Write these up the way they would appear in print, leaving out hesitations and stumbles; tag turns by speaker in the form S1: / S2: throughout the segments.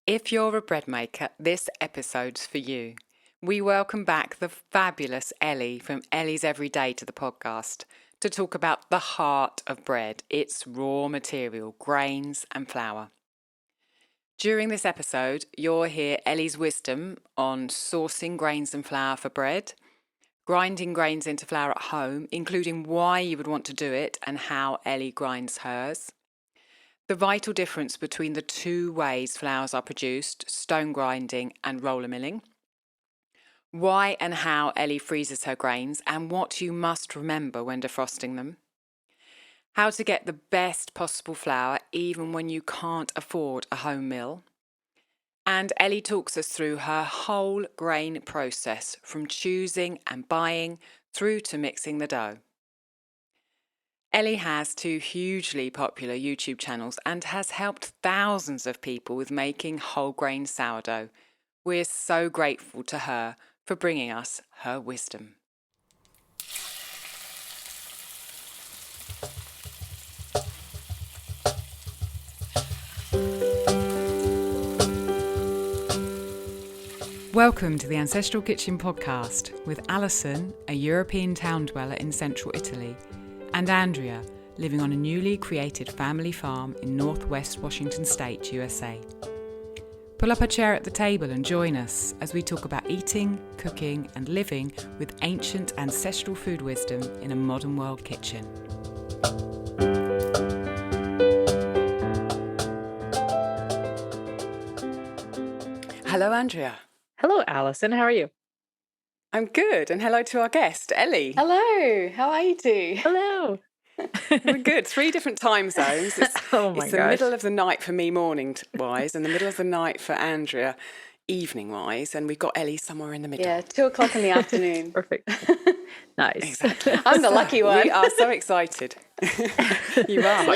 S1: If you're a bread maker, this episode's for you. We welcome back the fabulous Elly from Elly's Everyday to the podcast to talk about the heart of bread, its raw material, grains and flour. During this episode, you'll hear Elly's wisdom on sourcing grains and flour for bread, grinding grains into flour at home, including why you would want to do it and how Elly grinds hers, the vital difference between the two ways flours are produced, stone grinding and roller milling, why and how Elly freezes her grains and what you must remember when defrosting them, how to get the best possible flour even when you can't afford a home mill, and Elly talks us through her whole grain process from choosing and buying through to mixing the dough. Elly has two hugely popular YouTube channels and has helped thousands of people with making whole grain sourdough. We're so grateful to her for bringing us her wisdom. Welcome to the Ancestral Kitchen podcast with Alison, a European town dweller in central Italy, and Andrea, living on a newly created family farm in northwest Washington State, USA. Pull up a chair at the table and join us as we talk about eating, cooking and living with ancient ancestral food wisdom in a modern world kitchen. Hello, Andrea.
S2: Hello, Alison. How are you?
S1: I'm good, and hello to our guest, Elly.
S3: Hello, how are you two?
S2: Hello.
S1: We're good. 3 different time zones. It's the middle of the night for me morning-wise and the middle of the night for Andrea evening-wise, and we've got Elly somewhere in the middle.
S3: Yeah, 2:00 in the afternoon.
S2: Perfect. Nice.
S1: Exactly.
S3: I'm the lucky one.
S1: We are so excited. You are.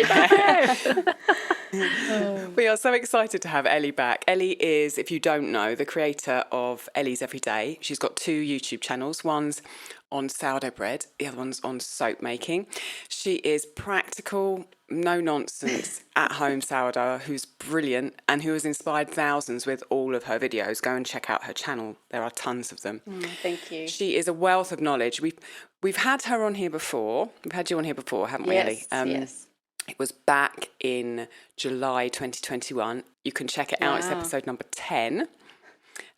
S1: We are so excited to have Elly back. Elly is, if you don't know, the creator of Elly's Everyday. She's got 2 YouTube channels. One's on sourdough bread, the other one's on soap making. She is practical, no nonsense, at home sourdough who's brilliant and who has inspired thousands with all of her videos. Go and check out her channel. There are tons of them.
S3: Thank you.
S1: She is a wealth of knowledge. We've had her on here before. We've had you on here before, haven't we, Elly?
S3: Yes.
S1: It was back in July 2021. You can check it out. It's episode number 10.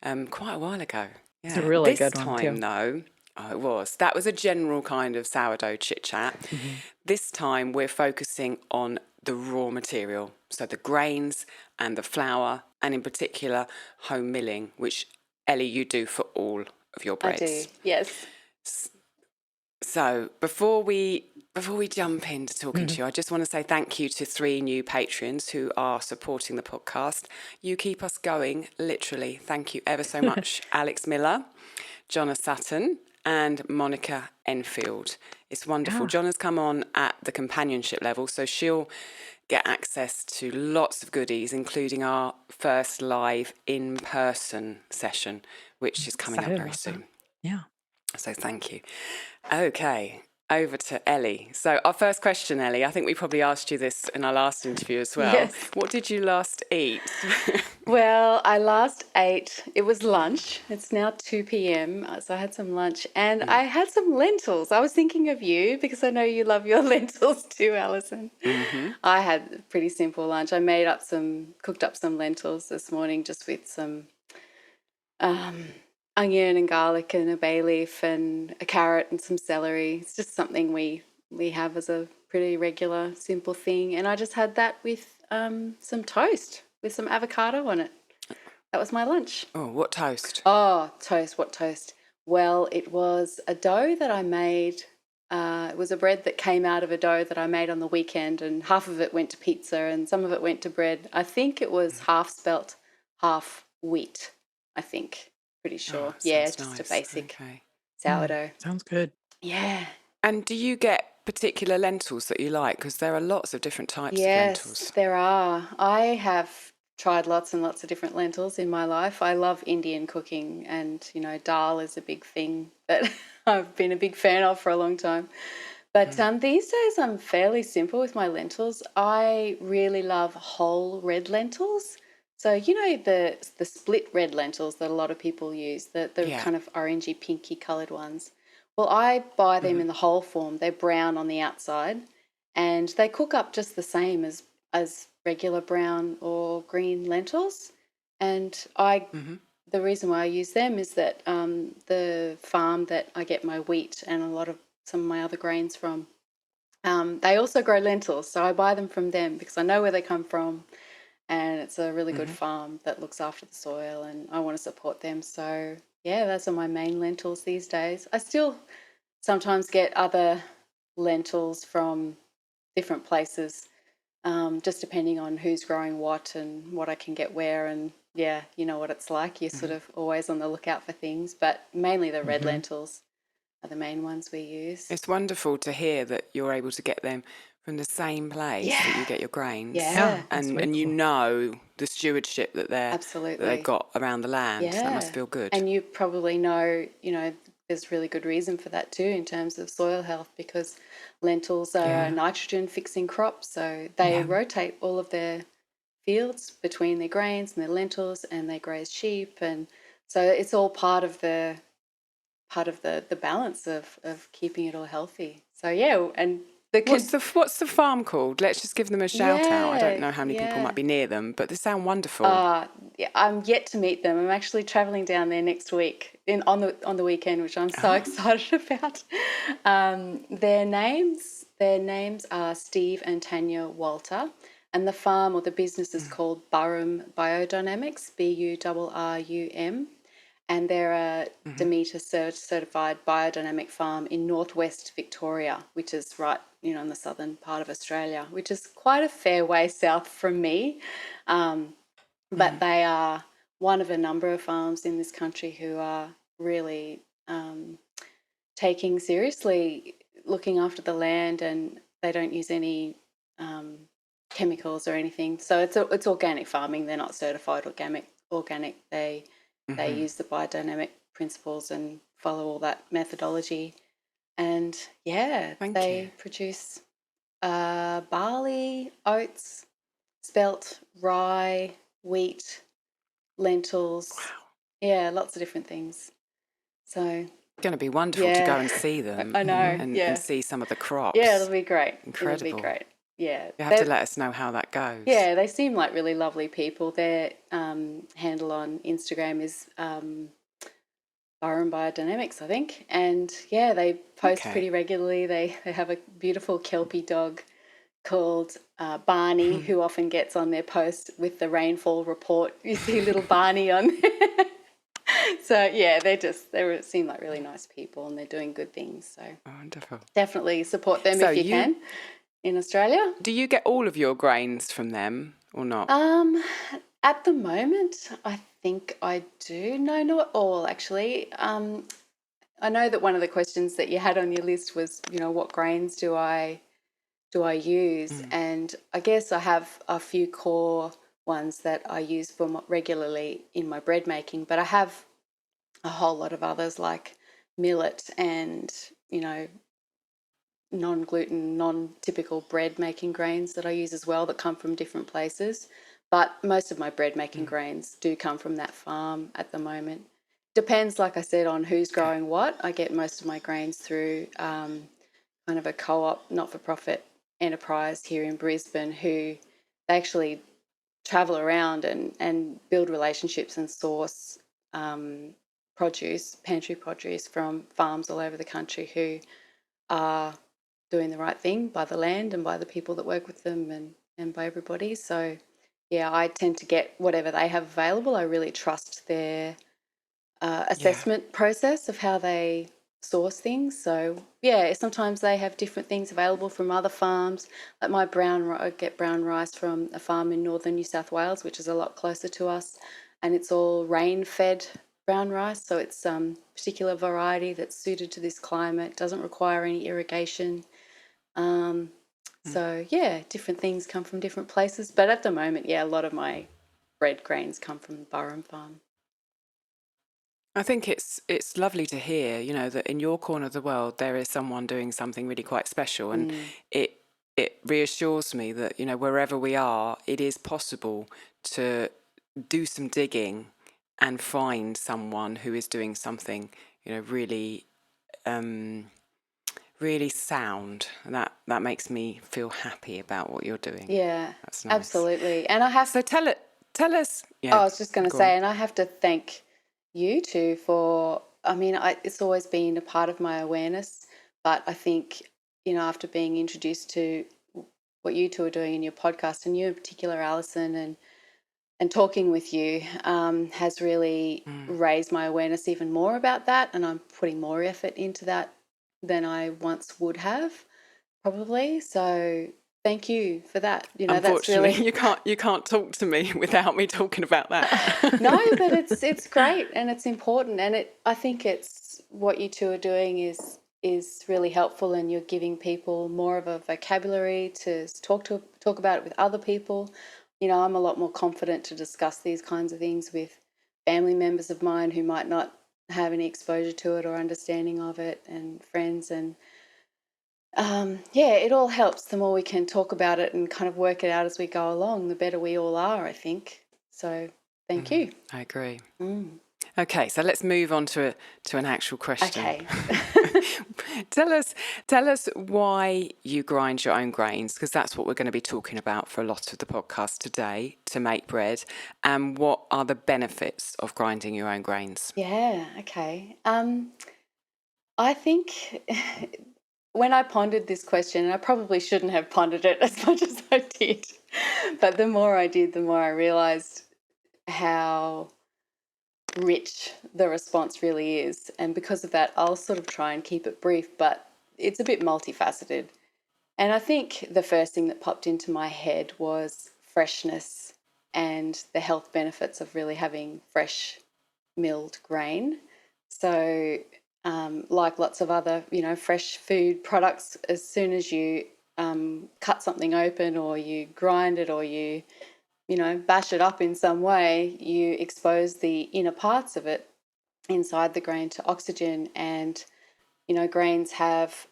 S1: Quite a while ago. Yeah.
S2: It's a really
S1: this
S2: good one,
S1: time,
S2: too.
S1: though, it was. That was a general kind of sourdough chit-chat. Mm-hmm. This time we're focusing on the raw material. So the grains and the flour, and in particular, home milling, which, Elly, you do for all of your breads.
S3: I do, yes.
S1: So before we jump into talking to you, I just want to say thank you to 3 new patrons who are supporting the podcast. You keep us going, literally. Thank you ever so much. Alex Miller, Jonna Sutton, and Monica Enfield. It's wonderful.
S2: Yeah.
S1: Jonna's come on at the companionship level, so she'll get access to lots of goodies, including our first live in-person session, which is coming up very soon.
S2: Yeah.
S1: So thank you. Okay, over to Elly. So our first question, Elly, I think we probably asked you this in our last interview as well.
S3: Yes.
S1: What did you last eat?
S3: Well, I last ate, it was lunch. It's now 2 p.m, so I had some lunch and I had some lentils. I was thinking of you because I know you love your lentils too, Alison. Mm-hmm. I had a pretty simple lunch. I cooked up some lentils this morning just with some onion and garlic and a bay leaf and a carrot and some celery. It's just something we have as a pretty regular, simple thing. And I just had that with some toast with some avocado on it. That was my lunch.
S1: Oh, what toast?
S3: Oh, toast. What toast? Well, it was a dough that I made. It was a bread that came out of a dough that I made on the weekend, and half of it went to pizza and some of it went to bread. I think it was half spelt, half wheat, I think. Pretty sure.
S1: Oh,
S3: yeah,
S1: nice.
S3: just a basic sourdough.
S2: Sounds good.
S3: Yeah.
S1: And do you get particular lentils that you like? Because there are lots of different types of lentils.
S3: Yes, there are. I have tried lots and lots of different lentils in my life. I love Indian cooking and, dal is a big thing that I've been a big fan of for a long time. But these days I'm fairly simple with my lentils. I really love whole red lentils. So you know the split red lentils that a lot of people use, the
S1: Yeah.
S3: kind of orangey pinky coloured ones. Well, I buy them in the whole form. They're brown on the outside, and they cook up just the same as regular brown or green lentils. And
S1: Hmm.
S3: the reason why I use them is that the farm that I get my wheat and a lot of some of my other grains from, they also grow lentils. So I buy them from them because I know where they come from, and it's a really good
S1: Hmm.
S3: farm that looks after the soil, and I want to support them. So yeah, those are my main lentils these days. I still sometimes get other lentils from different places, just depending on who's growing what and what I can get where. And yeah, you know what it's like. You're sort
S1: Hmm.
S3: of always on the lookout for things, but mainly the red
S1: Hmm.
S3: lentils are the main ones we use.
S1: It's wonderful to hear that you're able to get them from the same place that you
S3: Yeah,
S1: get your grains,
S2: Yeah,
S3: yeah,
S2: that's really
S1: and you
S2: cool.
S1: know the stewardship that they've
S3: absolutely.
S1: got around the land. That must
S3: Yeah.
S1: feel good.
S3: And you probably know, there's really good reason for that too in terms of soil health, because lentils are a
S1: Yeah.
S3: nitrogen fixing crop. So they
S1: Yeah.
S3: rotate all of their fields between their grains and their lentils, and they graze sheep. And so it's all part of the balance of keeping it all healthy. So yeah, and
S1: What's the farm called? Let's just give them a shout out. I don't
S3: yeah,
S1: know how many people
S3: yeah.
S1: might be near them, but they sound wonderful.
S3: Yeah, I'm yet to meet them. I'm actually traveling down there next week on the weekend, which I'm so
S1: Ah.
S3: excited about. Their names are Steve and Tanya Walter, and the farm or the business is called Burrum Biodynamics, Burrum, and they're a
S1: Hmm.
S3: Demeter certified biodynamic farm in northwest Victoria, which is right, in the southern part of Australia, which is quite a fair way south from me. Um, but
S1: Hmm.
S3: they are one of a number of farms in this country who are really taking seriously looking after the land, and they don't use any um, chemicals or anything. So it's organic farming. They're not certified organic. Organic. They
S1: Hmm.
S3: use the biodynamic principles and follow all that methodology. And yeah,
S1: Thank you.
S3: they produce barley, oats, spelt, rye, wheat, lentils.
S1: Wow.
S3: Yeah, lots of different things. So,
S1: It's going to be wonderful to
S3: yeah,
S1: go and see them
S3: I know.
S1: and
S3: Yeah.
S1: see some of the
S3: Yeah, it'll
S1: crops.
S3: be great. It'll be
S1: Incredible.
S3: great. Yeah.
S1: You have to let us know how that goes.
S3: They seem like really lovely people. Their handle on Instagram is Byron Biodynamics, I think. And yeah, they post
S1: Okay.
S3: pretty regularly. They have a beautiful Kelpie dog called Barney, who often gets on their post with the rainfall report. You see little Barney on there. So yeah, they seem like really nice people, and they're doing good things. So
S1: Wonderful.
S3: definitely support them
S1: So
S3: if you can in Australia.
S1: do you get all of your grains from them or not?
S3: Um, at the moment, I think I do. No, not all actually. I know that one of the questions that you had on your list was, what grains do I use?
S1: Mm.
S3: And I guess I have a few core ones that I use regularly in my bread making, but I have a whole lot of others like millet and, you know, non-gluten, non-typical bread making grains that I use as well that come from different places. But most of my bread making
S1: Mm.
S3: grains do come from that farm at the moment. Depends, like I said, on who's
S1: Okay.
S3: growing what. I get most of my grains through kind of a co-op, not-for-profit enterprise here in Brisbane, who they actually travel around and build relationships and source pantry produce from farms all over the country who are doing the right thing by the land and by the people that work with them and by everybody. So, yeah, I tend to get whatever they have available. I really trust their
S1: Yeah.
S3: assessment process of how they source things. So, yeah, sometimes they have different things available from other farms. Like I get brown rice from a farm in northern New South Wales, which is a lot closer to us, and it's all rain-fed brown rice. So it's particular variety that's suited to this climate, doesn't require any irrigation. Um,
S1: Mm.
S3: so yeah, different things come from different places. But at the moment, yeah, a lot of my bread grains come from the Burrum farm.
S1: I think it's lovely to hear, that in your corner of the world there is someone doing something really quite special, and
S3: Mm,
S1: it it reassures me that, wherever we are, it is possible to do some digging and find someone who is doing something, really, really sound. That makes me feel happy about what you're doing.
S3: Yeah,
S1: That's nice.
S3: absolutely. And I have
S1: So tell us.
S3: Oh,
S1: Yeah,
S3: I was just going to
S1: go
S3: say,
S1: on.
S3: and I have to thank you two for, it's always been a part of my awareness, but I think, after being introduced to what you two are doing in your podcast, and you in particular, Alison, and talking with you has really raised my awareness even more about that, and I'm putting more effort into that than I once would have, probably. So thank you for that. That's
S1: Unfortunately,
S3: really
S1: you can't talk to me without me talking about that.
S3: no, but it's great and it's important, and I think it's what you two are doing is really helpful, and you're giving people more of a vocabulary to talk about it with other people. I'm a lot more confident to discuss these kinds of things with family members of mine who might not have any exposure to it or understanding of it, and friends, and it all helps. The more we can talk about it and kind of work it out as we go along, the better we all are, I think. So thank you.
S1: I agree.
S3: Mm.
S1: Okay, so let's move on to an actual question.
S3: Okay.
S1: Tell us why you grind your own grains, because that's what we're going to be talking about for a lot of the podcast today, to make bread, and what are the benefits of grinding your own grains?
S3: Yeah, okay. I think when I pondered this question, and I probably shouldn't have pondered it as much as I did, but the more I did, the more I realized how rich the response really is. And because of that, I'll sort of try and keep it brief, but it's a bit multifaceted. And I think the first thing that popped into my head was freshness and the health benefits of really having fresh milled grain. So, like lots of other, fresh food products, as soon as you cut something open or you grind it or you bash it up in some way, you expose the inner parts of it inside the grain to oxygen. And, grains have,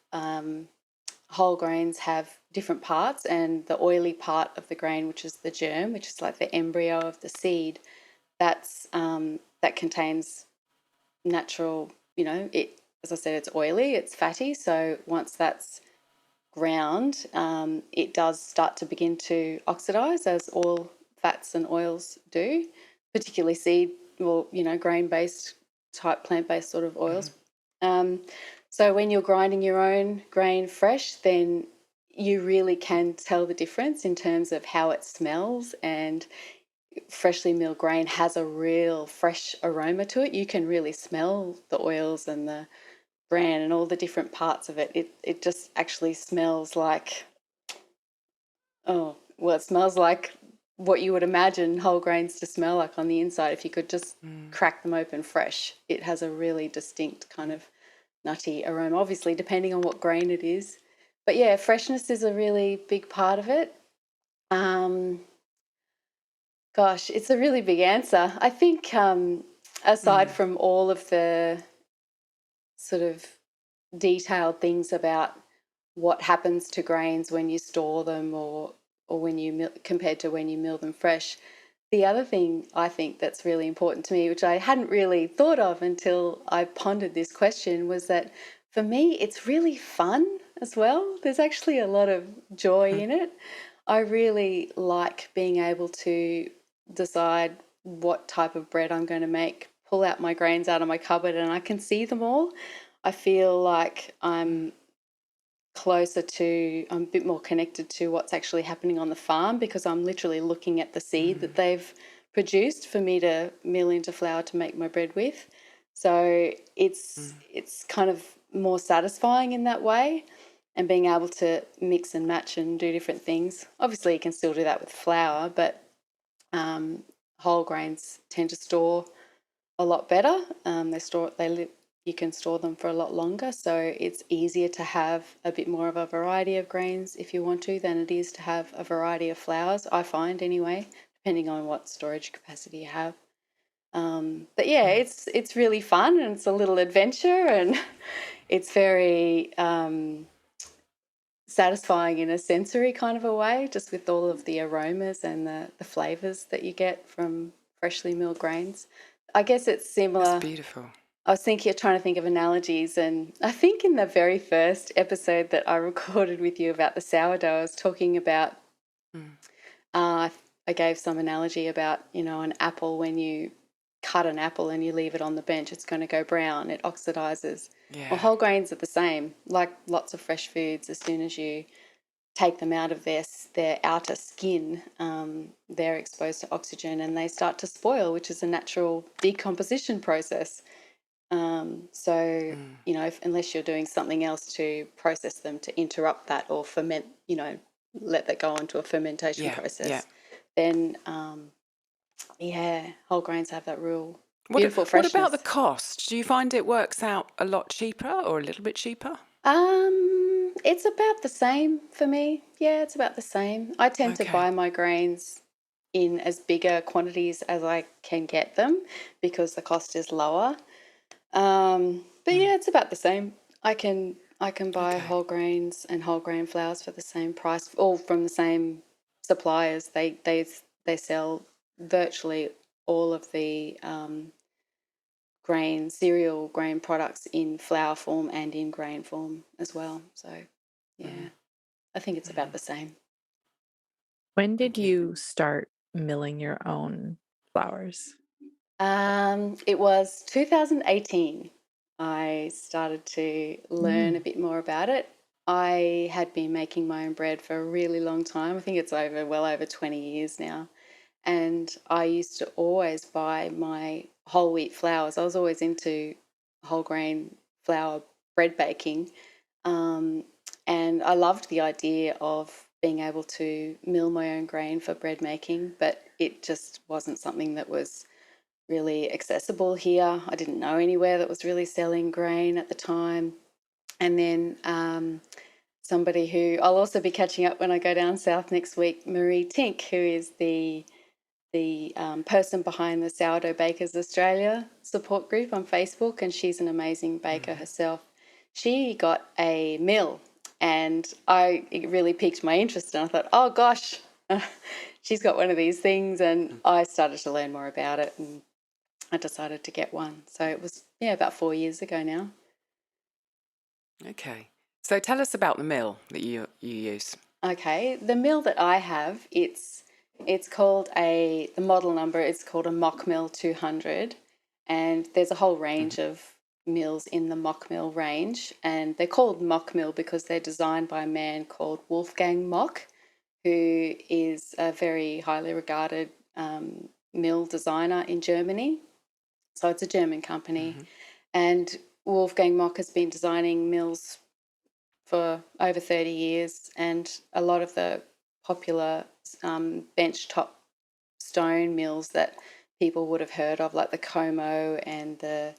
S3: whole grains have different parts, and the oily part of the grain, which is the germ, which is like the embryo of the seed, that contains natural, as I said, it's oily, it's fatty. So once that's ground, it does start to begin to oxidize, as all fats and oils do, particularly seed or grain-based type plant-based sort of oils. So when you're grinding your own grain fresh, then you really can tell the difference in terms of how it smells, and freshly milled grain has a real fresh aroma to it. You can really smell the oils and the bran and all the different parts of it. It just actually smells like, it smells like what you would imagine whole grains to smell like on the inside if you could just crack them open fresh. It has a really distinct kind of nutty aroma, obviously depending on what grain it is. But yeah, freshness is a really big part of it. Gosh, it's a really big answer. I think aside from all of the sort of detailed things about what happens to grains when you store them, or when you compared to when you mill them fresh, the other thing I think that's really important to me, which I hadn't really thought of until I pondered this question, was that for me it's really fun as well. There's actually a lot of joy in it. I really like being able to decide what type of bread I'm going to make, pull out my grains out of my cupboard, and I can see them all. I feel like I'm a bit more connected to what's actually happening on the farm, because I'm literally looking at the seed that they've produced for me to mill into flour to make my bread with. So it's kind of more satisfying in that way, and being able to mix and match and do different things. Obviously, you can still do that with flour, but whole grains tend to store a lot better. You can store them for a lot longer, so it's easier to have a bit more of a variety of grains if you want to than it is to have a variety of flours, I find anyway, depending on what storage capacity you have. But yeah, it's really fun, and it's a little adventure, and it's very satisfying in a sensory kind of a way, just with all of the aromas and the flavours that you get from freshly milled grains. I guess it's similar.
S1: That's beautiful.
S3: I was trying to think of analogies, and I think in the very first episode that I recorded with you about the sourdough, I was talking about, I gave some analogy about, an apple. When you cut an apple and you leave it on the bench, it's going to go brown. It oxidizes.
S1: Yeah.
S3: Well, whole grains are the same. Like lots of fresh foods, as soon as you take them out of their outer skin, they're exposed to oxygen and they start to spoil, which is a natural decomposition process. So, unless you're doing something else to process them to interrupt that or ferment, let that go onto a fermentation process, then, whole grains have that real beautiful freshness.
S1: What about the cost? Do you find it works out a lot cheaper or a little bit cheaper?
S3: It's about the same for me. Yeah, it's about the same. I tend to buy my grains in as bigger quantities as I can get them because the cost is lower. But yeah, it's about the same. I can buy whole grains and whole grain flours for the same price, all from the same suppliers. They sell virtually all of the cereal grain products in flour form and in grain form as well. So yeah, I think it's about the same.
S2: When did you start milling your own flours?
S3: It was 2018. I started to learn a bit more about it. I had been making my own bread for a really long time. I think it's well over 20 years now. And I used to always buy my whole wheat flours. I was always into whole grain flour bread baking. And I loved the idea of being able to mill my own grain for bread making, but it just wasn't something that was really accessible here. I didn't know anywhere that was really selling grain at the time. And then somebody who I'll also be catching up when I go down south next week, Marie Tink, who is the person behind the Sourdough Bakers Australia support group on Facebook, and she's an amazing baker herself. She got a mill, and it really piqued my interest, and I thought, oh gosh, she's got one of these things, and I started to learn more about it, and I decided to get one. So it was about 4 years ago now.
S1: Okay. So tell us about the mill that you use.
S3: Okay, the mill that I have, it's called the model number, it's called a Mock Mill 200, and there's a whole range of mills in the Mock Mill range, and they're called Mock Mill because they're designed by a man called Wolfgang Mock, who is a very highly regarded mill designer in Germany. So it's a German company, and Wolfgang Mock has been designing mills for over 30 years, and a lot of the popular benchtop stone mills that people would have heard of, like the Como and the,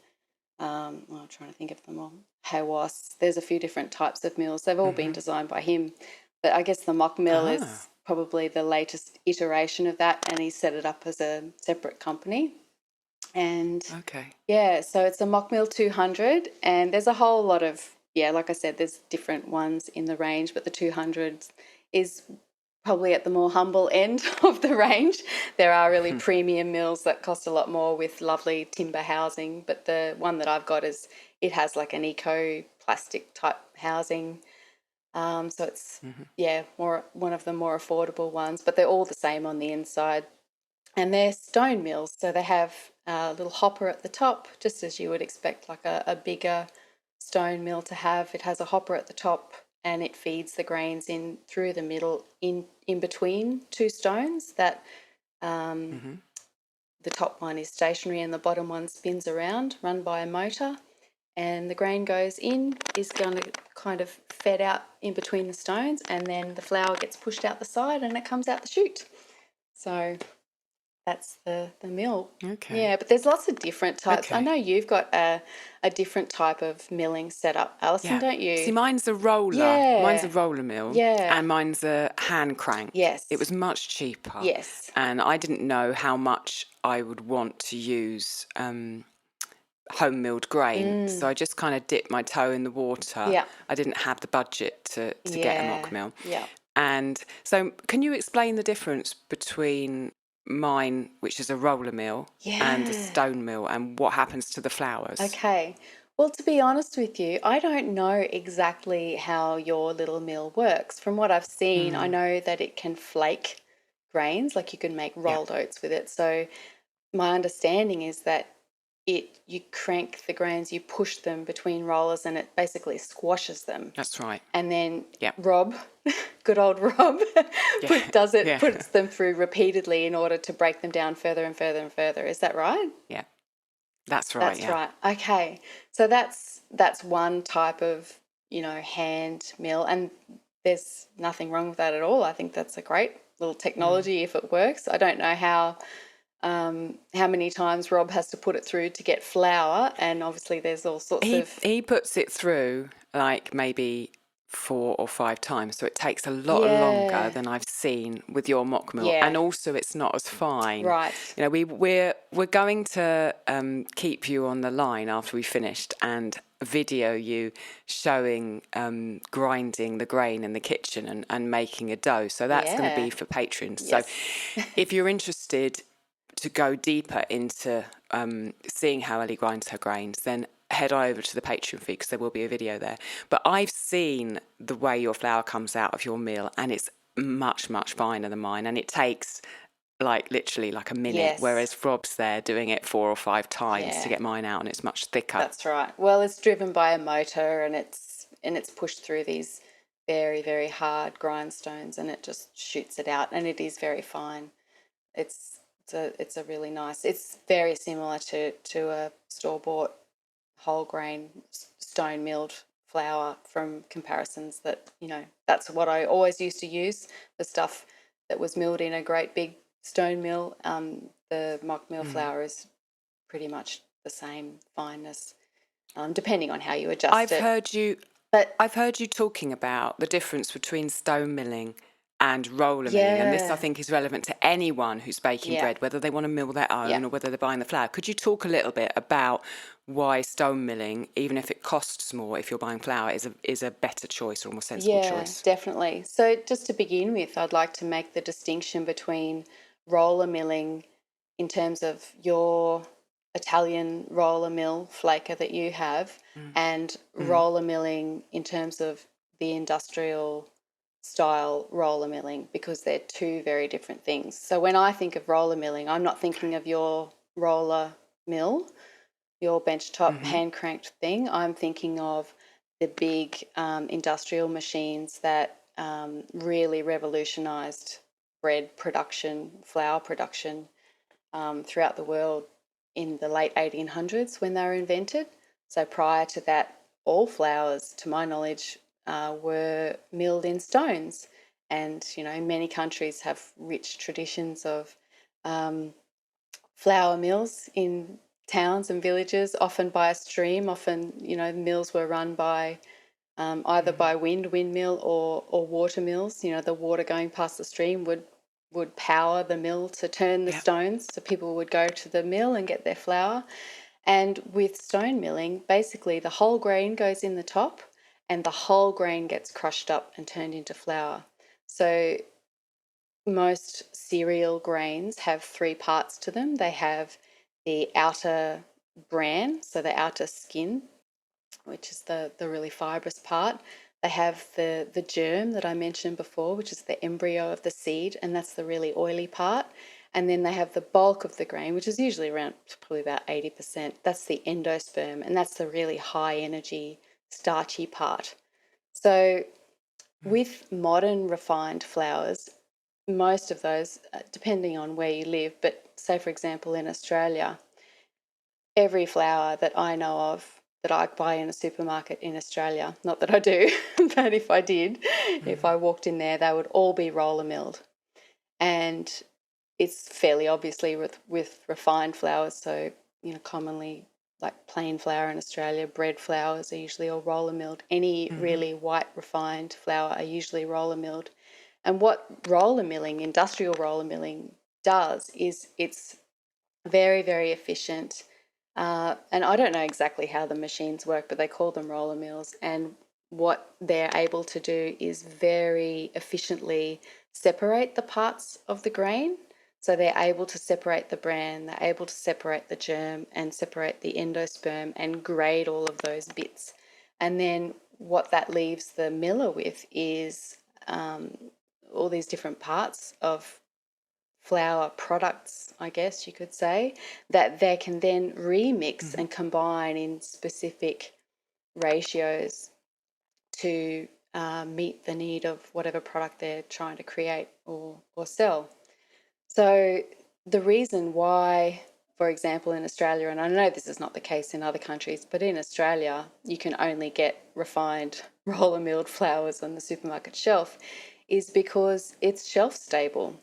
S3: I'm trying to think of them all, Hawas. There's a few different types of mills. They've all been designed by him. But I guess the Mock Mill is probably the latest iteration of that, and he set it up as a separate company. And so it's a Mock Mill 200, and there's a whole lot of, like I said, there's different ones in the range, but the 200 is probably at the more humble end of the range. There are really premium mills that cost a lot more with lovely timber housing, but the one that I've got it has like an eco plastic type housing. So it's more one of the more affordable ones, but they're all the same on the inside. And they're stone mills, so they have a little hopper at the top, just as you would expect like a bigger stone mill to have. It has a hopper at the top, and it feeds the grains in through the middle in between two stones. That the top one is stationary and the bottom one spins around, run by a motor. And the grain goes in, is going to kind of fed out in between the stones, and then the flour gets pushed out the side and it comes out the chute. So that's the mill.
S1: Okay.
S3: Yeah, but there's lots of different types.
S1: Okay.
S3: I know you've got a different type of milling setup, Alison, don't you?
S1: See, mine's a roller.
S3: Yeah.
S1: Mine's a roller mill.
S3: Yeah.
S1: And mine's a hand crank.
S3: Yes.
S1: It was much cheaper.
S3: Yes.
S1: And I didn't know how much I would want to use home milled grain. So I just kind of dipped my toe in the water.
S3: Yeah.
S1: I didn't have the budget to get a mock mill.
S3: Yeah.
S1: And so can you explain the difference between mine, which is a roller mill, and a
S3: Yeah.
S1: stone mill, and what happens to the flours?
S3: Okay. Well, to be honest with you, I don't know exactly how your little mill works. From what I've seen, I know that it can flake grains, like you can make
S1: Yeah,
S3: rolled oats with it. So my understanding is that you crank the grains, you push them between rollers, and it basically squashes them.
S1: that's right.
S3: And then
S1: Yeah.
S3: Rob, good old Rob,
S1: Yeah. Yeah.
S3: puts them through repeatedly in order to break them down further and further and further. Is that right?
S1: Yeah, that's right.
S3: That's
S1: Yeah.
S3: right. Okay. So that's one type of, hand mill, and there's nothing wrong with that at all. I think that's a great little technology if it works. I don't know how many times Rob has to put it through to get flour, and obviously there's all sorts of
S1: He puts it through like maybe 4 or 5 times, so it takes a lot longer
S3: yeah,
S1: than I've seen with your mock mill,
S3: yeah,
S1: and also it's not as fine.
S3: right,
S1: You know, we're going to keep you on the line after we finished and video you showing grinding the grain in the kitchen and making a dough. So that's going to be
S3: yeah,
S1: for patrons.
S3: yes,
S1: So if you're interested to go deeper into seeing how Elly grinds her grains, then head over to the Patreon feed because there will be a video there. But I've seen the way your flour comes out of your mill, and it's much, much finer than mine, and it takes like literally like a minute,
S3: yes,
S1: whereas Rob's there doing it 4 or 5 times to
S3: yeah,
S1: get mine out, and it's much thicker.
S3: that's right. Well, it's driven by a motor, and it's pushed through these very, very hard grindstones, and it just shoots it out, and it is very fine. It's a really nice. It's very similar to a store bought whole grain stone milled flour from comparisons that that's what I always used to use, the stuff that was milled in a great big stone mill. The mock mill flour is pretty much the same fineness, depending on how you adjust
S1: I've
S3: it.
S1: heard you
S3: But
S1: I've heard you talking about the difference between stone milling and roller milling, and this I
S3: yeah,
S1: think is relevant to anyone who's baking
S3: yeah,
S1: bread, whether they want to mill their
S3: yeah.
S1: own or whether they're buying the flour. Could you talk a little bit about why stone milling, even if it costs more if you're buying flour, is a better choice or a more sensible
S3: Yeah,
S1: choice?
S3: definitely. So, just to begin with, I'd like to make the distinction between roller milling in terms of your Italian roller mill flaker that you have and roller milling in terms of the industrial style roller milling, because they're two very different things. So, when I think of roller milling, I'm not thinking of your roller mill, your benchtop hand cranked thing. I'm thinking of the big industrial machines that really revolutionized bread production, flour production throughout the world in the late 1800s when they were invented. So prior to that, all flours, to my knowledge, were milled in stones. And, many countries have rich traditions of flour mills in towns and villages, often by a stream. Often, mills were run by either by windmill or water mills. The water going past the stream would power the mill to turn the
S1: Yeah.
S3: stones. So people would go to the mill and get their flour. And with stone milling, basically the whole grain goes in the top and the whole grain gets crushed up and turned into flour. So most cereal grains have 3 parts to them. They have the outer bran, so the outer skin, which is the really fibrous part. They have the germ that I mentioned before, which is the embryo of the seed, and that's the really oily part. And then they have the bulk of the grain, which is usually around probably about 80%. That's the endosperm, and that's the really high energy, starchy part. So with modern refined flours, most of those, depending on where you live, but say, for example, in Australia, every flour that I know of that I buy in a supermarket in Australia, not that I do, but if I did, if I walked in there, they would all be roller milled. And it's fairly obviously with refined flours. So, commonly like plain flour in Australia, bread flours are usually all roller milled. Any really white refined flour are usually roller milled. And what roller milling, industrial roller milling, does is it's very, very efficient. And I don't know exactly how the machines work, but they call them roller mills. And what they're able to do is very efficiently separate the parts of the grain. So they're able to separate the bran, they're able to separate the germ and separate the endosperm and grade all of those bits. And then what that leaves the miller with is all these different parts of flour products, I guess you could say, that they can then remix and combine in specific ratios to meet the need of whatever product they're trying to create or sell. So the reason why, for example, in Australia, and I know this is not the case in other countries, but in Australia, you can only get refined roller milled flours on the supermarket shelf, is because it's shelf stable.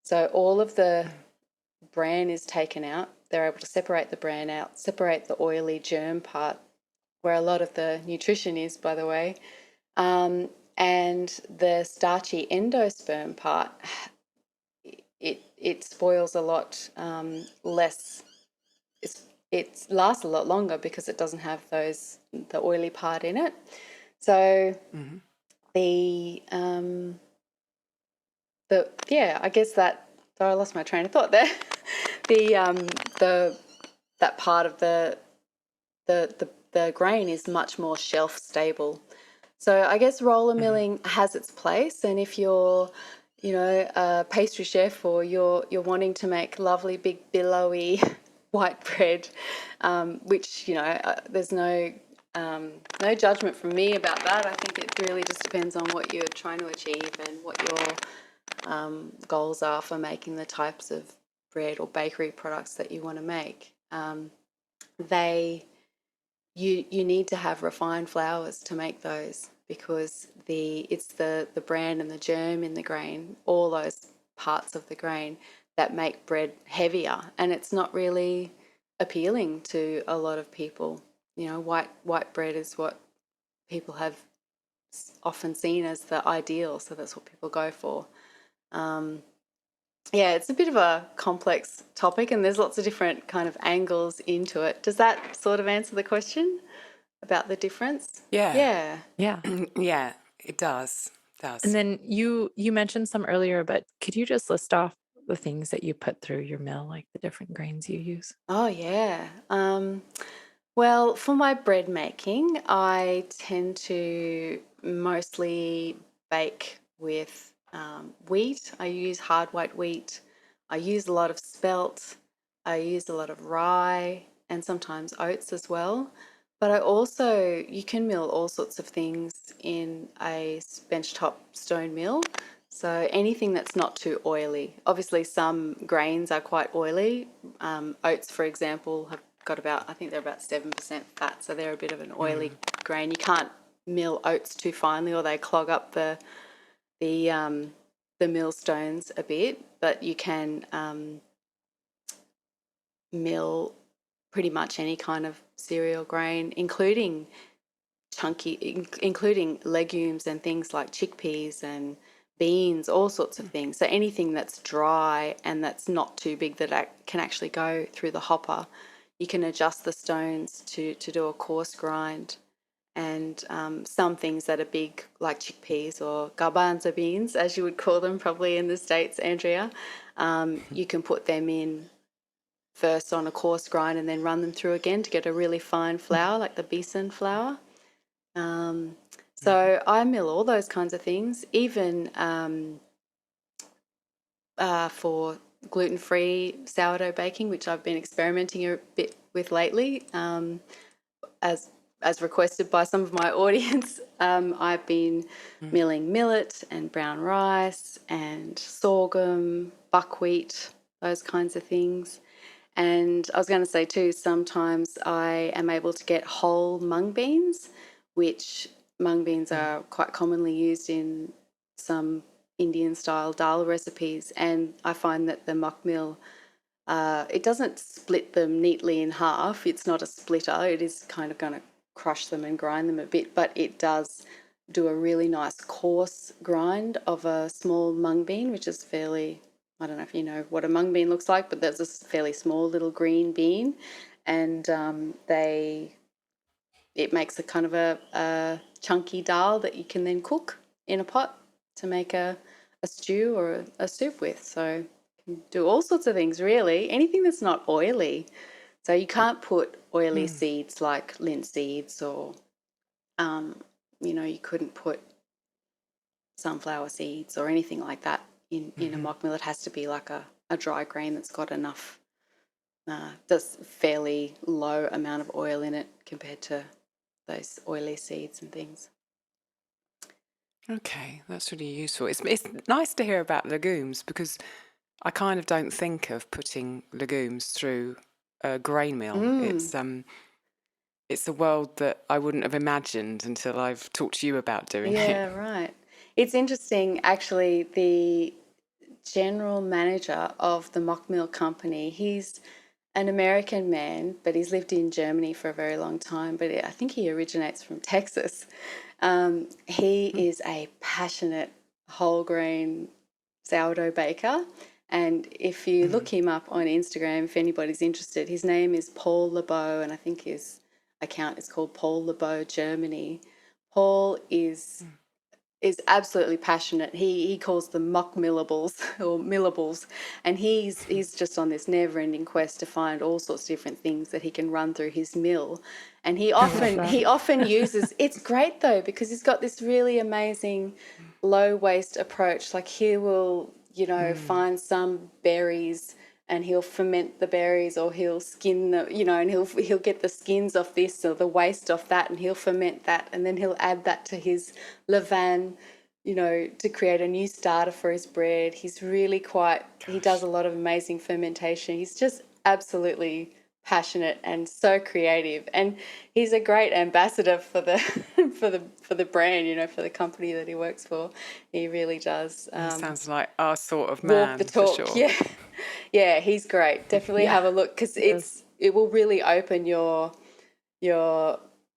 S3: So all of the bran is taken out. They're able to separate the bran out, separate the oily germ part, where a lot of the nutrition is, by the way, and the starchy endosperm part. It spoils a lot less. It lasts a lot longer because it doesn't have the oily part in it. So the I guess that. Oh, I lost my train of thought there. That part of the grain is much more shelf stable. So I guess roller milling has its place, and if you're, a pastry chef or you're wanting to make lovely big billowy white bread, which there's no judgment from me about that. I think it really just depends on what you're trying to achieve and what your goals are for making the types of bread or bakery products that you want to make. You need to have refined flours to make those, because it's the bran and the germ in the grain, all those parts of the grain that make bread heavier, and it's not really appealing to a lot of people. White bread is what people have often seen as the ideal, so that's what people go for. It's a bit of a complex topic, and there's lots of different kind of angles into it. Does that sort of answer the question about the difference?
S1: Yeah.
S2: Yeah.
S1: Yeah, it does.
S2: And then you mentioned some earlier, but could you just list off the things that you put through your mill, like the different grains you use?
S3: Oh, yeah. Well, for my bread making, I tend to mostly bake with wheat. I use hard white wheat. I use a lot of spelt. I use a lot of rye and sometimes oats as well. But you can mill all sorts of things in a benchtop stone mill. So anything that's not too oily. Obviously, some grains are quite oily. Oats, for example, have got I think they're about 7% fat, so they're a bit of an oily grain. You can't mill oats too finely, or they clog up the millstones a bit. But you can mill pretty much any kind of cereal grain, including legumes and things like chickpeas and beans, all sorts of things. So anything that's dry and that's not too big that can actually go through the hopper, you can adjust the stones to do a coarse grind. And some things that are big, like chickpeas or garbanzo beans, as you would call them probably in the States, Andrea, you can put them in first on a coarse grind and then run them through again to get a really fine flour, like the besan flour. So I mill all those kinds of things, even for gluten-free sourdough baking, which I've been experimenting a bit with lately, as requested by some of my audience. I've been milling millet and brown rice and sorghum, buckwheat, those kinds of things. And I was going to say too, sometimes I am able to get whole mung beans, which mung beans are quite commonly used in some Indian style dal recipes. And I find that the muck mill, it doesn't split them neatly in half. It's not a splitter. It is kind of going to crush them and grind them a bit, but it does do a really nice coarse grind of a small mung bean, which is fairly, I don't know if you know what a mung bean looks like, but there's a fairly small little green bean, and it makes a kind of a chunky dal that you can then cook in a pot to make a stew or a soup with. So do all sorts of things, really. Anything that's not oily. So you can't put oily seeds like linseeds or, you couldn't put sunflower seeds or anything like that in a mock meal. It has to be like a dry grain that's got enough, that's fairly low amount of oil in it compared to those oily seeds and things.
S1: Okay, that's really useful. It's nice to hear about legumes because I kind of don't think of putting legumes through a grain mill. It's a world that I wouldn't have imagined until I've talked to you about doing it.
S3: Yeah, right. It's interesting, actually, the general manager of the mock meal company, he's an American man, but he's lived in Germany for a very long time. But I think he originates from Texas. He is a passionate whole grain sourdough baker. And if you look him up on Instagram, if anybody's interested, his name is Paul LeBeau, and I think his account is called Paul LeBeau Germany. Paul is absolutely passionate. He calls them mock millables or millables, and he's just on this never-ending quest to find all sorts of different things that he can run through his mill. And he often uses. It's great though because he's got this really amazing low waste approach. Like he will, find some berries and he'll ferment the berries, or he'll skin the, and he'll get the skins off this or the waste off that, and he'll ferment that, and then he'll add that to his levain, to create a new starter for his bread. He's really he does a lot of amazing fermentation. He's just absolutely passionate and so creative, and he's a great ambassador for the for the brand, for the company that he works for. He really does.
S1: Sounds like our sort of man.
S3: Walk the talk.
S1: For sure.
S3: Yeah, he's great. Definitely have a look because it will really open your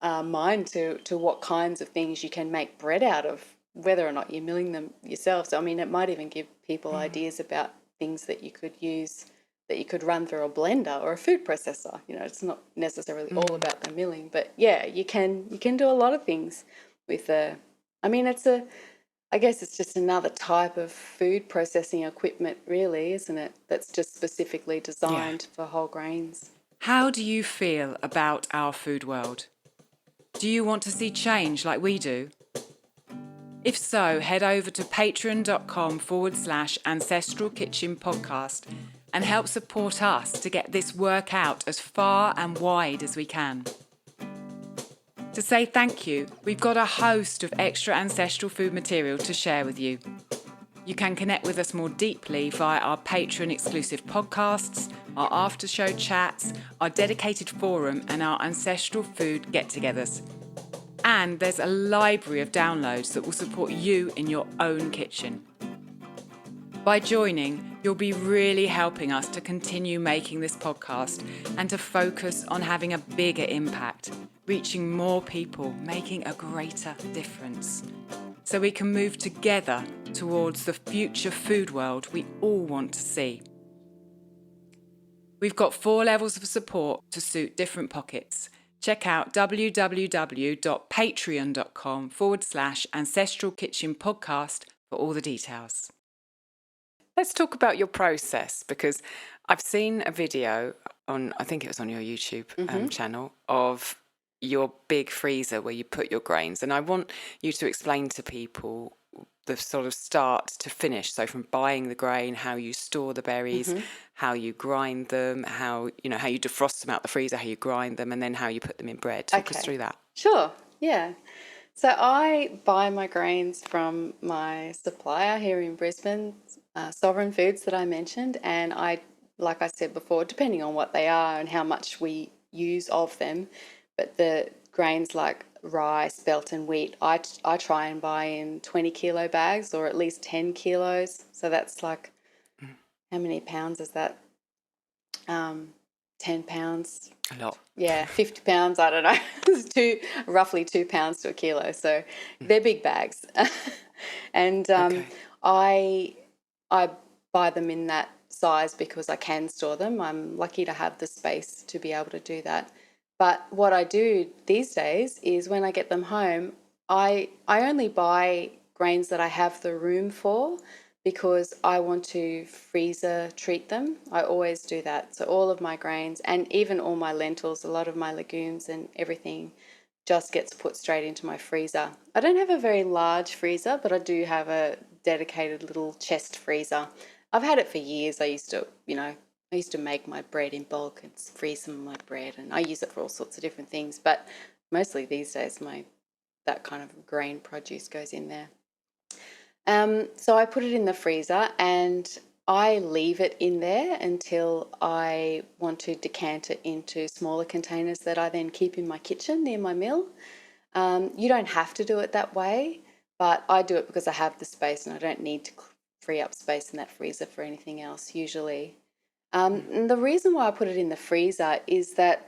S3: mind to what kinds of things you can make bread out of, whether or not you're milling them yourself. So, I mean, it might even give people ideas about things that you could use, that you could run through a blender or a food processor. It's not necessarily all about the milling, but yeah, you can do a lot of things with I guess it's just another type of food processing equipment, really, isn't it? That's just specifically designed for whole grains.
S1: How do you feel about our food world? Do you want to see change like we do? If so, head over to patreon.com/Ancestral Kitchen Podcast and help support us to get this work out as far and wide as we can. To say thank you, we've got a host of extra ancestral food material to share with you. You can connect with us more deeply via our Patreon exclusive podcasts, our after show chats, our dedicated forum, and our ancestral food get-togethers. And there's a library of downloads that will support you in your own kitchen. By joining, you'll be really helping us to continue making this podcast and to focus on having a bigger impact, reaching more people, making a greater difference, so we can move together towards the future food world we all want to see. We've got 4 levels of support to suit different pockets. Check out www.patreon.com/Ancestral Kitchen Podcast for all the details. Let's talk about your process, because I've seen a video on, I think it was on your YouTube channel, of your big freezer where you put your grains. And I want you to explain to people the sort of start to finish. So from buying the grain, how you store the berries, how you grind them, how you defrost them out the freezer, how you grind them, and then how you put them in bread. Talk us through that.
S3: Sure, yeah. So I buy my grains from my supplier here in Brisbane, Sovereign Foods that I mentioned, and like I said before, depending on what they are and how much we use of them, but the grains like rye, spelt and wheat, I try and buy in 20 kilo bags or at least 10 kilos. So that's like, how many pounds is that? 10 pounds.
S1: A lot.
S3: Yeah, 50 pounds, I don't know. It's roughly 2 pounds to a kilo. So they're big bags. And I buy them in that size because I can store them. I'm lucky to have the space to be able to do that. But what I do these days is when I get them home, I only buy grains that I have the room for. because I want to freezer treat them. I always do that. So all of my grains and even all my lentils, a lot of my legumes and everything just gets put straight into my freezer. I don't have a very large freezer, but I do have a dedicated little chest freezer. I've had it for years. I used to make my bread in bulk and freeze some of my bread, and I use it for all sorts of different things. But mostly these days, that kind of grain produce goes in there. So I put it in the freezer and I leave it in there until I want to decant it into smaller containers that I then keep in my kitchen near my mill. You don't have to do it that way, but I do it because I have the space and I don't need to free up space in that freezer for anything else usually. And the reason why I put it in the freezer is that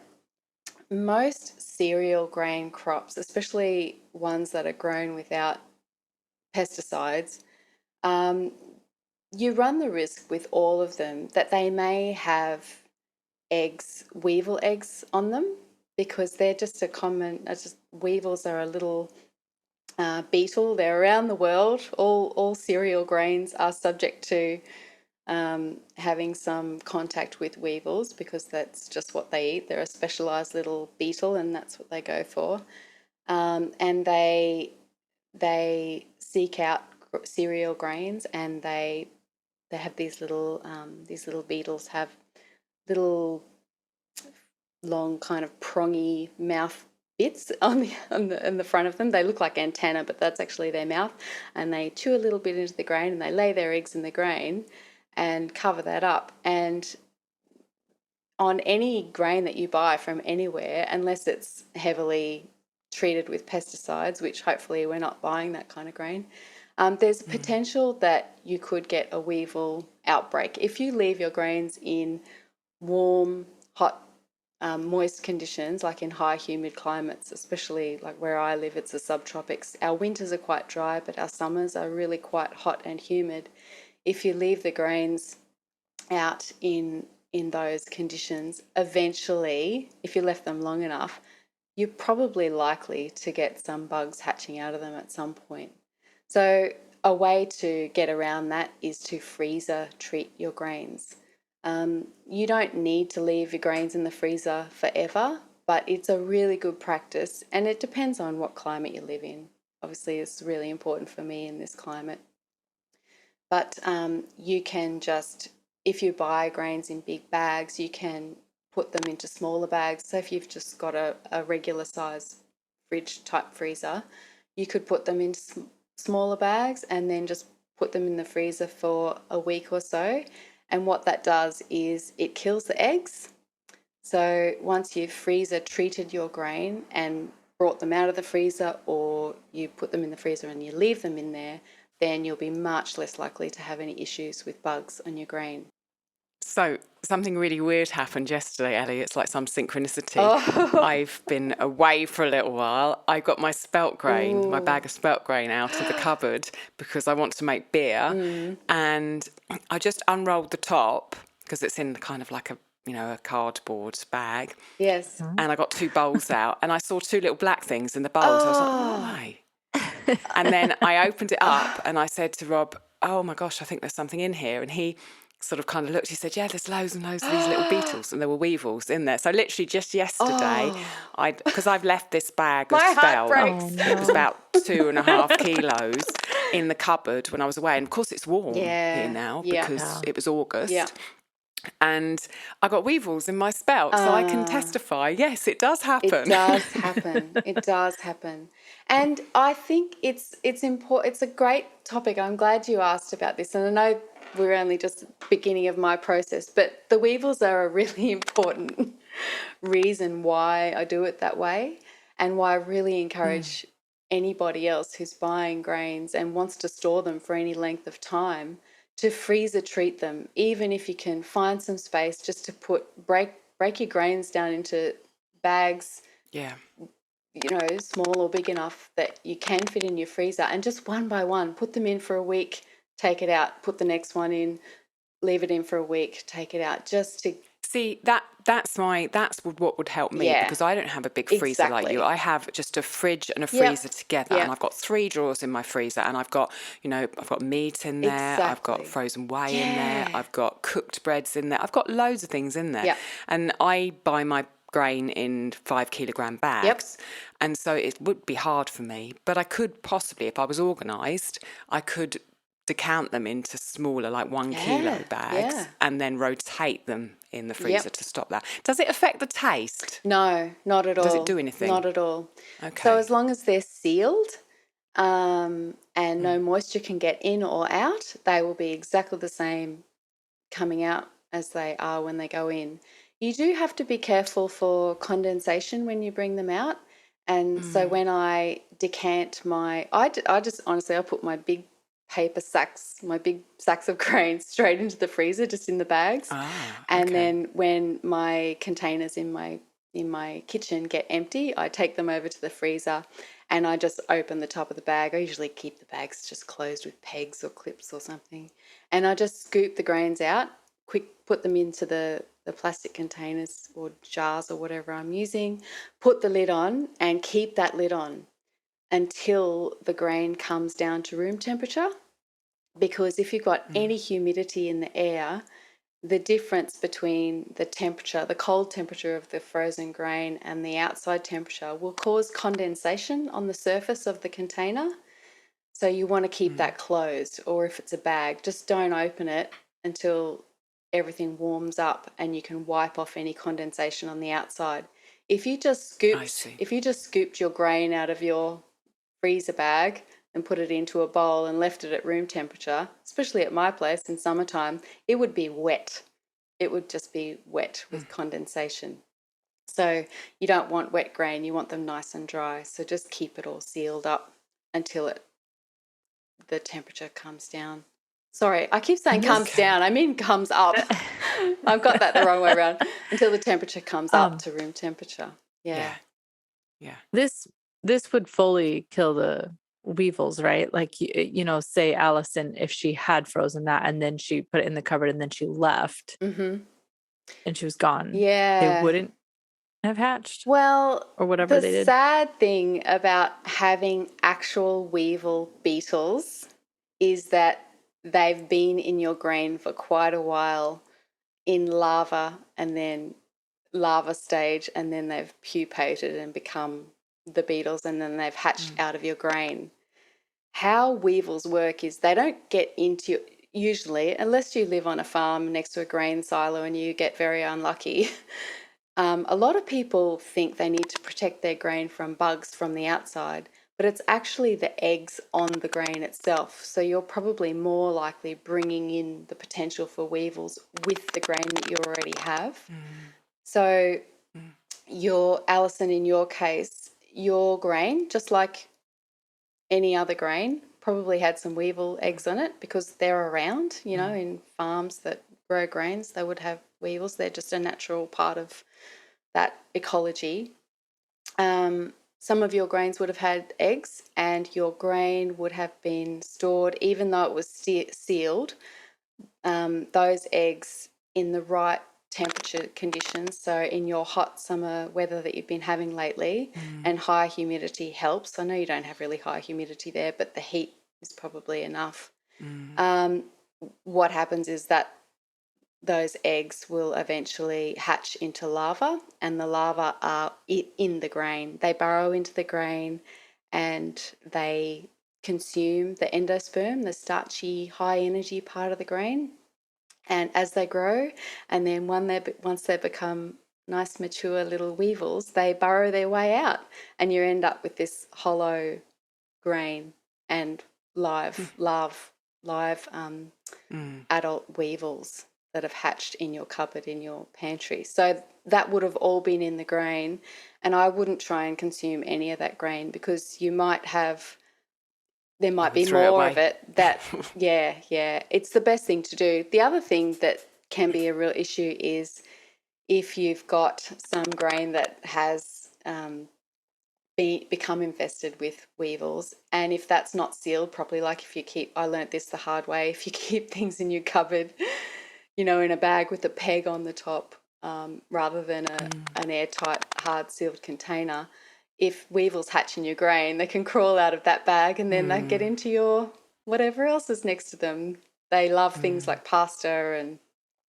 S3: most cereal grain crops, especially ones that are grown without pesticides, um, you run the risk with all of them that they may have weevil eggs on them, because they're just weevils are a little beetle. They're around the world. All cereal grains are subject to having some contact with weevils because that's just what they eat. They're a specialized little beetle and that's what they go for. And they seek out cereal grains, and they have these little beetles have little long kind of prongy mouth bits in the front of them. They look like antenna, but that's actually their mouth, and they chew a little bit into the grain and they lay their eggs in the grain and cover that up. And on any grain that you buy from anywhere, unless it's heavily treated with pesticides, which hopefully we're not buying that kind of grain, there's potential that you could get a weevil outbreak if you leave your grains in warm, hot, moist conditions, like in high humid climates, especially like where I live, it's the subtropics. Our winters are quite dry, but our summers are really quite hot and humid. If you leave the grains out in those conditions, eventually, if you left them long enough, you're probably likely to get some bugs hatching out of them at some point. So a way to get around that is to freezer treat your grains. You don't need to leave your grains in the freezer forever, but it's a really good practice, and it depends on what climate you live in. Obviously, it's really important for me in this climate. But you can just, if you buy grains in big bags, you can put them into smaller bags. So if you've just got a regular size fridge type freezer, you could put them in smaller bags and then just put them in the freezer for a week or so. And what that does is it kills the eggs. So once you've freezer treated your grain and brought them out of the freezer, or you put them in the freezer and you leave them in there, then you'll be much less likely to have any issues with bugs on your grain.
S1: So something really weird happened yesterday, Elly. It's like some synchronicity.
S3: Oh.
S1: I've been away for a little while. I got my spelt grain, my bag of spelt grain out of the cupboard because I want to make beer. And I just unrolled the top because it's in kind of like a cardboard bag.
S3: Yes.
S1: And I got two bowls out and I saw two little black things in the bowls. I was like, oh, my. And then I opened it up and I said to Rob, oh my gosh, I think there's something in here. And he sort of kind of looked, he said, yeah, there's loads and loads of these little beetles, and there were weevils in there. So literally just yesterday, because I've left this bag of spelt, it was about 2.5 kilos in the cupboard when I was away. And of course it's warm here now because it was August. Yeah. And I got weevils in my spelt, so I can testify, yes, it does happen.
S3: It does happen. It does happen. And I think it's important. It's a great topic. I'm glad you asked about this. And I know we're only just beginning of my process, but the weevils are a really important reason why I do it that way, and why I really encourage anybody else who's buying grains and wants to store them for any length of time to freezer treat them, even if you can find some space just to break your grains down into bags, small or big enough that you can fit in your freezer, and just one by one put them in for a week, take it out, put the next one in, leave it in for a week, take it out, just to
S1: See, that's what would help me,
S3: Yeah,
S1: because I don't have a big freezer like you.
S3: exactly.
S1: I have just a fridge and a
S3: Yep.
S1: freezer together,
S3: Yep.
S1: and I've got 3 drawers in my freezer, and I've got meat in there, I've got
S3: Exactly.
S1: frozen whey in there,
S3: Yeah.
S1: I've got cooked breads in there, I've got loads of things in there.
S3: Yep.
S1: And I buy my grain in 5 kilogram bags, and so it would be hard for me, but I could possibly, if I was organised, I could decant them into smaller, like 1 kilo
S3: Yeah.
S1: bags,
S3: Yeah.
S1: and then rotate them in the freezer
S3: Yep.
S1: to stop that. Does it affect the taste?
S3: No, not at all.
S1: Does it do anything?
S3: Not at all.
S1: Okay.
S3: So as long as they're sealed, and no moisture can get in or out, they will be exactly the same coming out as they are when they go in. You do have to be careful for condensation when you bring them out. And so when I decant I just honestly, I put my big paper sacks, my big sacks of grains straight into the freezer, just in the bags. And then when my containers in my kitchen get empty, I take them over to the freezer and I just open the top of the bag. I usually keep the bags just closed with pegs or clips or something. And I just scoop the grains out, put them into the plastic containers or jars or whatever I'm using, put the lid on and keep that lid on until the grain comes down to room temperature. Because if you've got any humidity in the air, the difference between the temperature, the cold temperature of the frozen grain and the outside temperature will cause condensation on the surface of the container. So you want to keep that closed, or if it's a bag, just don't open it until everything warms up and you can wipe off any condensation on the outside. If you just scooped your grain out of your freezer bag and put it into a bowl and left it at room temperature, especially at my place in summertime, it would be wet. It would just be wet with condensation. So you don't want wet grain, you want them nice and dry. So just keep it all sealed up until the temperature comes down. Sorry, I keep saying comes down. I mean comes up. I've got that the wrong way around. Until the temperature comes up to room temperature. Yeah.
S2: This would fully kill the weevils, right? Like, say Allison, if she had frozen that and then she put it in the cupboard and then she left and she was gone, they wouldn't have hatched?
S3: Well,
S2: or whatever they
S3: the
S2: did.
S3: sad thing about having actual weevil beetles is that they've been in your grain for quite a while in larva and then larva stage, and then they've pupated and become the beetles, and then they've hatched out of your grain. How weevils work is they don't get into usually, unless you live on a farm next to a grain silo and you get very unlucky. A lot of people think they need to protect their grain from bugs from the outside, but it's actually the eggs on the grain itself. So you're probably more likely bringing in the potential for weevils with the grain that you already have. So Alison, in your case, your grain, just like any other grain, probably had some weevil eggs on it because they're around, in farms that grow grains, they would have weevils. They're just a natural part of that ecology. Some of your grains would have had eggs, and your grain would have been stored, even though it was sealed, those eggs in the right temperature conditions. So in your hot summer weather that you've been having lately, and high humidity helps. I know you don't have really high humidity there, but the heat is probably enough. What happens is that those eggs will eventually hatch into larvae, and the larvae are in the grain. They burrow into the grain and they consume the endosperm, the starchy, high energy part of the grain. And as they grow, and then once they become nice, mature little weevils, they burrow their way out, and you end up with this hollow grain and live adult weevils that have hatched in your cupboard, in your pantry. So that would have all been in the grain, and I wouldn't try and consume any of that grain because there might be more of it that, it's the best thing to do. The other thing that can be a real issue is if you've got some grain that has become infested with weevils, and if that's not sealed properly, like I learnt this the hard way, if you keep things in your cupboard, in a bag with a peg on the top, rather than an airtight, hard-sealed container. If weevils hatch in your grain, they can crawl out of that bag and then they get into your whatever else is next to them. They love things like pasta and,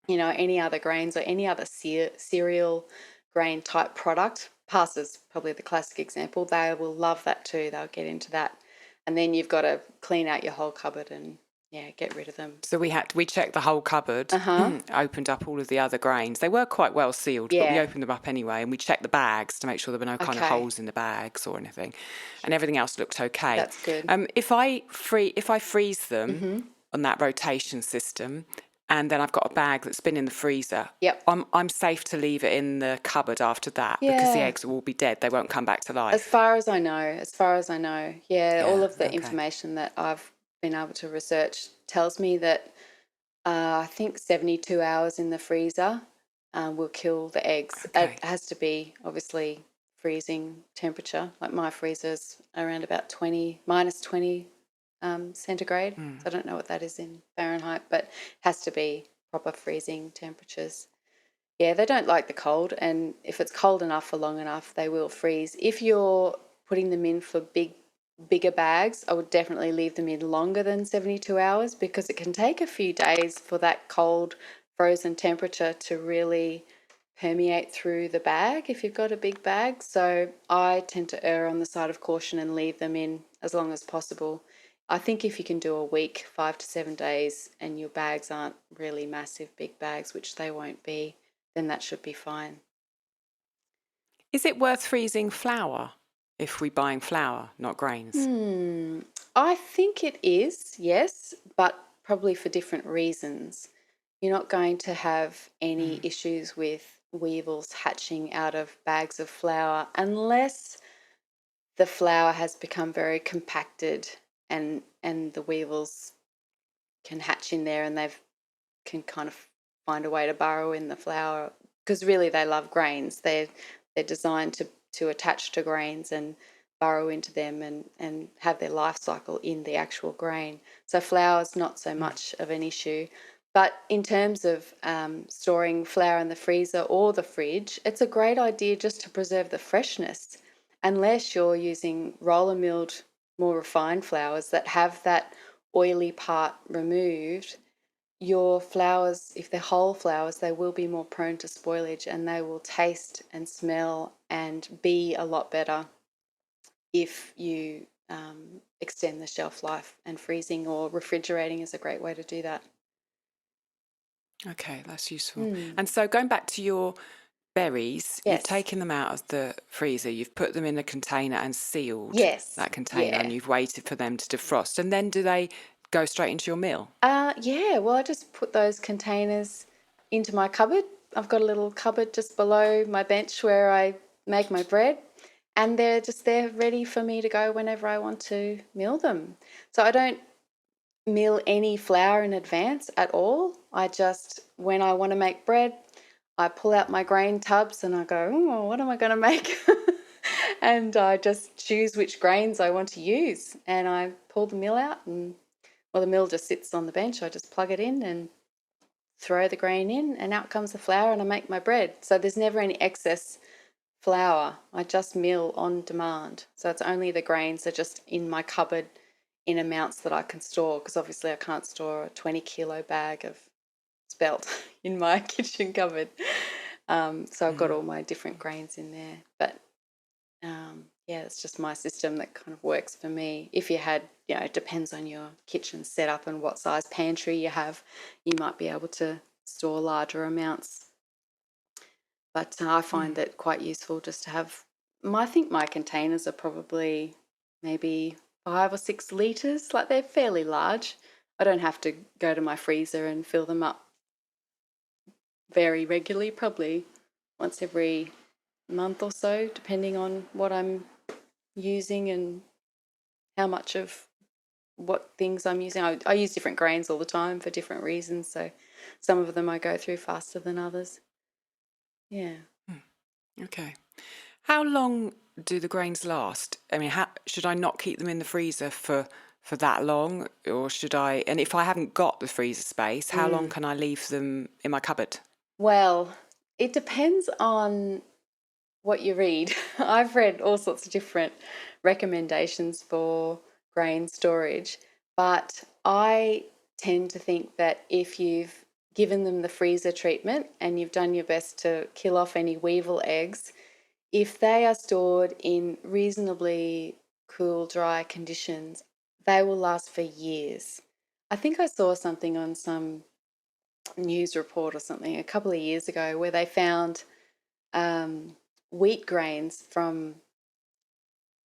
S3: any other grains or any other cereal grain type product. Pasta's probably the classic example. They will love that too. They'll get into that. And then you've got to clean out your whole cupboard and get rid of them.
S1: So we checked the whole cupboard, opened up all of the other grains. They were quite well sealed, but we opened them up anyway, and we checked the bags to make sure there were no kind of holes in the bags or anything, and everything else looked okay.
S3: That's good.
S1: If I freeze them on that rotation system, and then I've got a bag that's been in the freezer, I'm safe to leave it in the cupboard after that because the eggs will be dead. They won't come back to life.
S3: As far as I know. All of the information that I've been able to research tells me that I think 72 hours in the freezer will kill the eggs. It has to be obviously freezing temperature. Like my freezer's around about minus 20 centigrade. So I don't know what that is in Fahrenheit, but it has to be proper freezing temperatures. Yeah, they don't like the cold, and if it's cold enough for long enough, they will freeze. If you're putting them in for bigger bags, I would definitely leave them in longer than 72 hours because it can take a few days for that cold frozen temperature to really permeate through the bag if you've got a big bag. So I tend to err on the side of caution and leave them in as long as possible. I think if you can do a week, 5 to 7 days, and your bags aren't really massive big bags, which they won't be, then that should be fine.
S1: Is it worth freezing flour if we're buying flour, not grains?
S3: I think it is, yes, but probably for different reasons. You're not going to have any issues with weevils hatching out of bags of flour unless the flour has become very compacted and the weevils can hatch in there and they can kind of find a way to burrow in the flour because really they love grains. They're designed to attach to grains and burrow into them and have their life cycle in the actual grain. So flour's not so much of an issue. But in terms of storing flour in the freezer or the fridge, it's a great idea just to preserve the freshness, unless you're using roller milled, more refined flours that have that oily part removed. Your flours, if they're whole flours, they will be more prone to spoilage and they will taste and smell and be a lot better if you extend the shelf life, and freezing or refrigerating is a great way to do that.
S1: Okay, that's useful. And so going back to your berries, you've taken them out of the freezer, you've put them in a container and sealed that container and you've waited for them to defrost. And then do they go straight into your mill?
S3: Well, I just put those containers into my cupboard. I've got a little cupboard just below my bench where I make my bread, and they're just there ready for me to go whenever I want to mill them. So I don't mill any flour in advance at all. I just, when I want to make bread, I pull out my grain tubs and I go, what am I going to make? And I just choose which grains I want to use, and I pull the mill out, and the mill just sits on the bench. I just plug it in and throw the grain in, and out comes the flour, and I make my bread. So there's never any excess flour. I just mill on demand. So it's only the grains are just in my cupboard in amounts that I can store, because obviously I can't store a 20-kilo bag of spelt in my kitchen cupboard. So I've got all my different grains in there. But it's just my system that kind of works for me. If you had, it depends on your kitchen setup and what size pantry you have, you might be able to store larger amounts. But I find it quite useful just to have, I think my containers are probably maybe 5 or 6 litres, like they're fairly large. I don't have to go to my freezer and fill them up very regularly, probably once every month or so, depending on what I'm using and how much of what things I'm using. I use different grains all the time for different reasons, so some of them I go through faster than others. Yeah.
S1: Okay. How long do the grains last? I mean, should I not keep them in the freezer for that long, or should I? And if I haven't got the freezer space, how long can I leave them in my cupboard?
S3: Well, It depends on what you read. I've read all sorts of different recommendations for grain storage, but I tend to think that if you've given them the freezer treatment and you've done your best to kill off any weevil eggs, if they are stored in reasonably cool, dry conditions, they will last for years. I think I saw something on some news report or something a couple of years ago where they found wheat grains from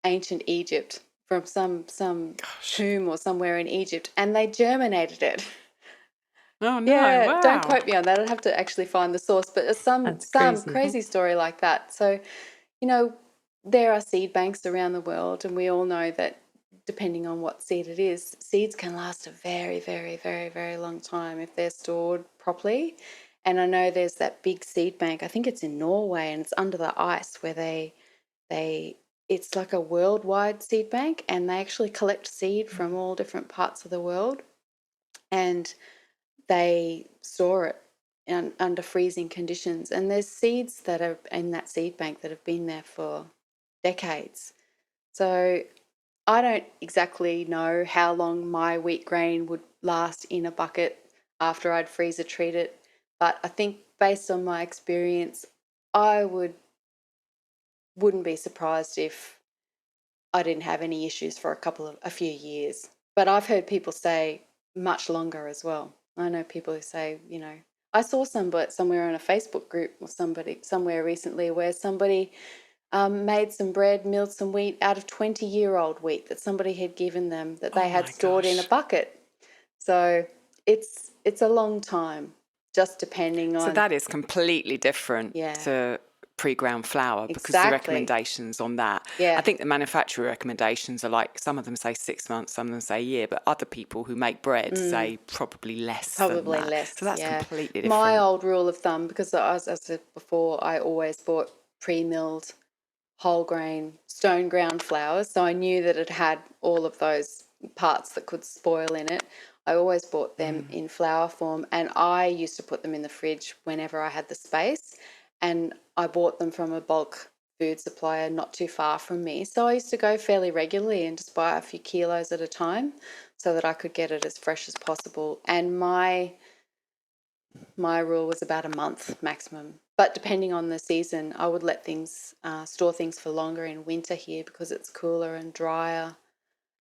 S3: ancient Egypt, from some tomb or somewhere in Egypt, and they germinated it.
S1: Oh no!
S3: Yeah,
S1: Wow.
S3: don't quote me on that. I'd have to actually find the source, but it's some crazy story like that. So, there are seed banks around the world, and we all know that depending on what seed it is, seeds can last a very, very, very, very long time if they're stored properly. And I know there's that big seed bank. I think it's in Norway, and it's under the ice where they it's like a worldwide seed bank, and they actually collect seed from all different parts of the world, and they store it under freezing conditions. And there's seeds that are in that seed bank that have been there for decades. So I don't exactly know how long my wheat grain would last in a bucket after I'd freezer treat it, but I think based on my experience, I wouldn't be surprised if I didn't have any issues for a few years. But I've heard people say much longer as well. I know people who say, I saw somewhere on a Facebook group or somewhere recently where somebody made some bread, milled some wheat out of 20-year-old wheat that somebody had given them that they had stored in a bucket. So it's a long time, just depending on.
S1: So that is completely different to pre-ground flour, because the recommendations on that, I think the manufacturer recommendations are like, some of them say 6 months, some of them say a year, but other people who make bread say probably less than that.
S3: Less.
S1: So that's completely different.
S3: My old rule of thumb, because as I said before, I always bought pre-milled whole grain stone ground flours, so I knew that it had all of those parts that could spoil in it. I always bought them in flour form, and I used to put them in the fridge whenever I had the space, and I bought them from a bulk food supplier not too far from me. So I used to go fairly regularly and just buy a few kilos at a time so that I could get it as fresh as possible. And my rule was about a month maximum. But depending on the season, I would let things, store things for longer in winter here because it's cooler and drier.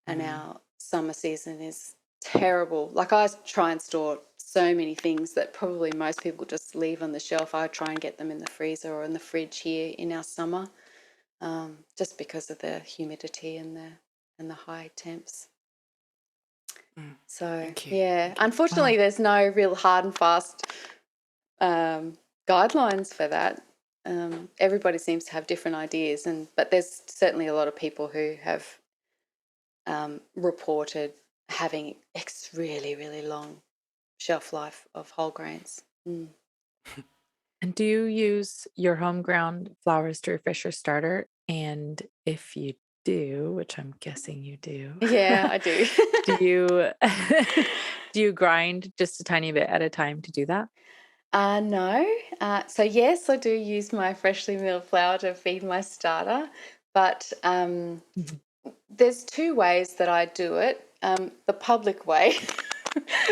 S3: And our summer season is terrible. Like, I try and store so many things that probably most people just leave on the shelf. I try and get them in the freezer or in the fridge here in our summer, just because of the humidity and the high temps. So, unfortunately, there's no real hard and fast guidelines for that. Everybody seems to have different ideas, but there's certainly a lot of people who have reported having really, really long shelf life of whole grains.
S2: And do you use your home ground flours to refresh your starter? And if you do, which I'm guessing you do.
S3: Yeah, I do.
S2: Do you grind just a tiny bit at a time to do that?
S3: No. So yes, I do use my freshly milled flour to feed my starter, but there's two ways that I do it. The public way,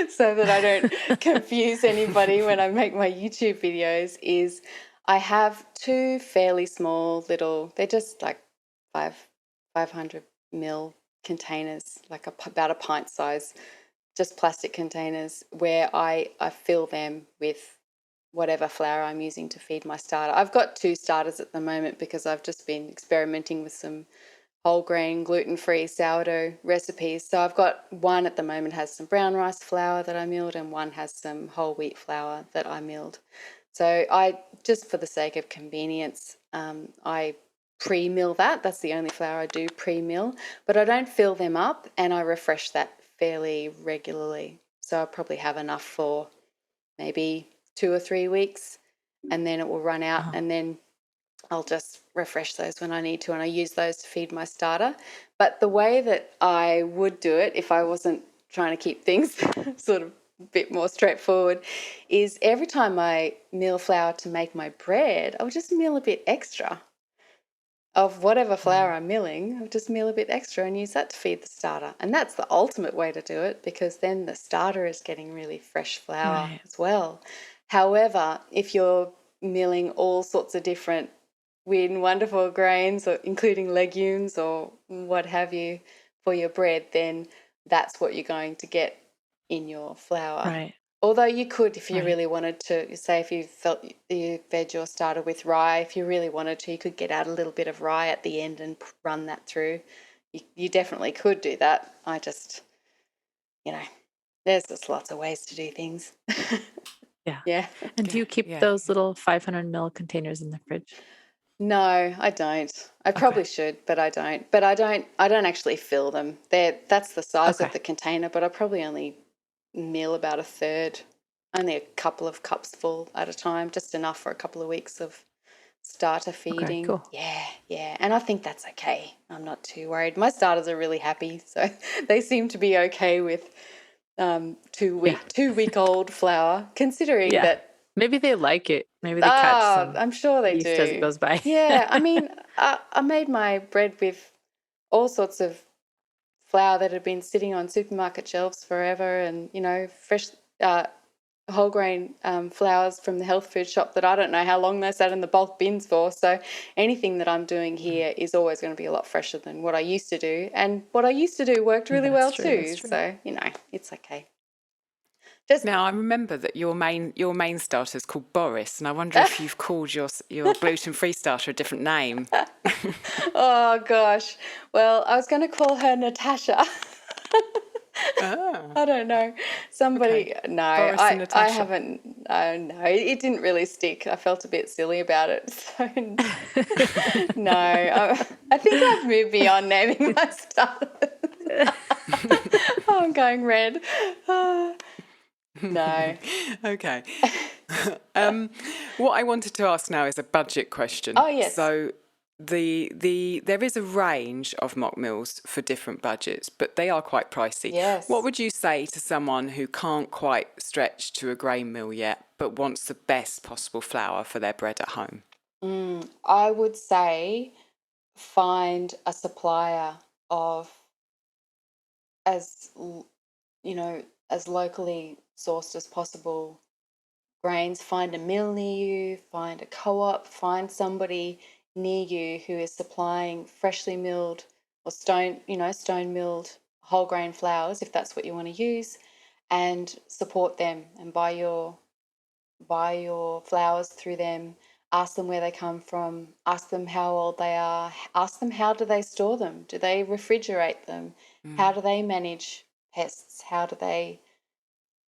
S3: so that I don't confuse anybody when I make my YouTube videos, is I have two fairly small little, they're just like 500 ml containers, like about a pint size, just plastic containers, where I fill them with whatever flour I'm using to feed my starter. I've got two starters at the moment because I've just been experimenting with some whole grain, gluten-free sourdough recipes. So I've got one at the moment has some brown rice flour that I milled, and one has some whole wheat flour that I milled. So I, just for the sake of convenience, I pre-mill that. That's the only flour I do pre-mill, but I don't fill them up, and I refresh that fairly regularly. So I'll probably have enough for maybe 2 or 3 weeks, and then it will run out, and then I'll just refresh those when I need to, and I use those to feed my starter. But the way that I would do it if I wasn't trying to keep things sort of bit more straightforward, is every time I mill flour to make my bread, I'll just mill a bit extra of whatever flour I'm milling. I'll just mill a bit extra and use that to feed the starter. And that's the ultimate way to do it, because then the starter is getting really fresh flour as well. However, if you're milling all sorts of different weird and wonderful grains, or including legumes or what have you, for your bread, then that's what you're going to get in your flour.
S2: Right.
S3: Although you could, if you really wanted to, say if you felt you fed your starter with rye, if you really wanted to, you could get out a little bit of rye at the end and run that through. You definitely could do that. I just, there's just lots of ways to do things.
S2: Yeah.
S3: Yeah.
S2: And do you keep those little 500 ml containers in the fridge?
S3: No, I don't. I probably should, but I don't. But I don't actually fill them. That's the size of the container, but I probably only mill about a third, only a couple of cups full at a time, just enough for a couple of weeks of starter feeding.
S2: Cool.
S3: Yeah. And I think that's okay. I'm not too worried. My starters are really happy, so they seem to be okay with 2-week-old flour, considering that.
S2: Maybe they like it. Maybe they catch some
S3: I'm sure they
S2: yeast
S3: do.
S2: as it goes by.
S3: Yeah, I mean, I made my bread with all sorts of flour that had been sitting on supermarket shelves forever, and, fresh whole grain flours from the health food shop that I don't know how long they sat in the bulk bins for. So anything that I'm doing here is always going to be a lot fresher than what I used to do. And what I used to do worked really well too. So, it's okay.
S1: Now, I remember that your main starter is called Boris, and I wonder if you've called your gluten-free starter a different name.
S3: Oh, gosh. Well, I was going to call her Natasha. I don't know. Somebody, no, I haven't. No, it didn't really stick. I felt a bit silly about it. So, no, I think I've moved beyond naming my starter. I'm going red. No.
S1: Okay. What I wanted to ask now is a budget question.
S3: Oh, yes.
S1: So there is a range of mock mills for different budgets, but they are quite pricey.
S3: Yes.
S1: What would you say to someone who can't quite stretch to a grain mill yet, but wants the best possible flour for their bread at home?
S3: I would say find a supplier of as locally sourced as possible grains. Find a mill near you, find a co-op, find somebody near you who is supplying freshly milled or stone milled whole grain flours, if that's what you want to use, and support them and buy your flours through them. Ask them where they come from, ask them how old they are, ask them how do they store them, do they refrigerate them, how do they manage pests, how do they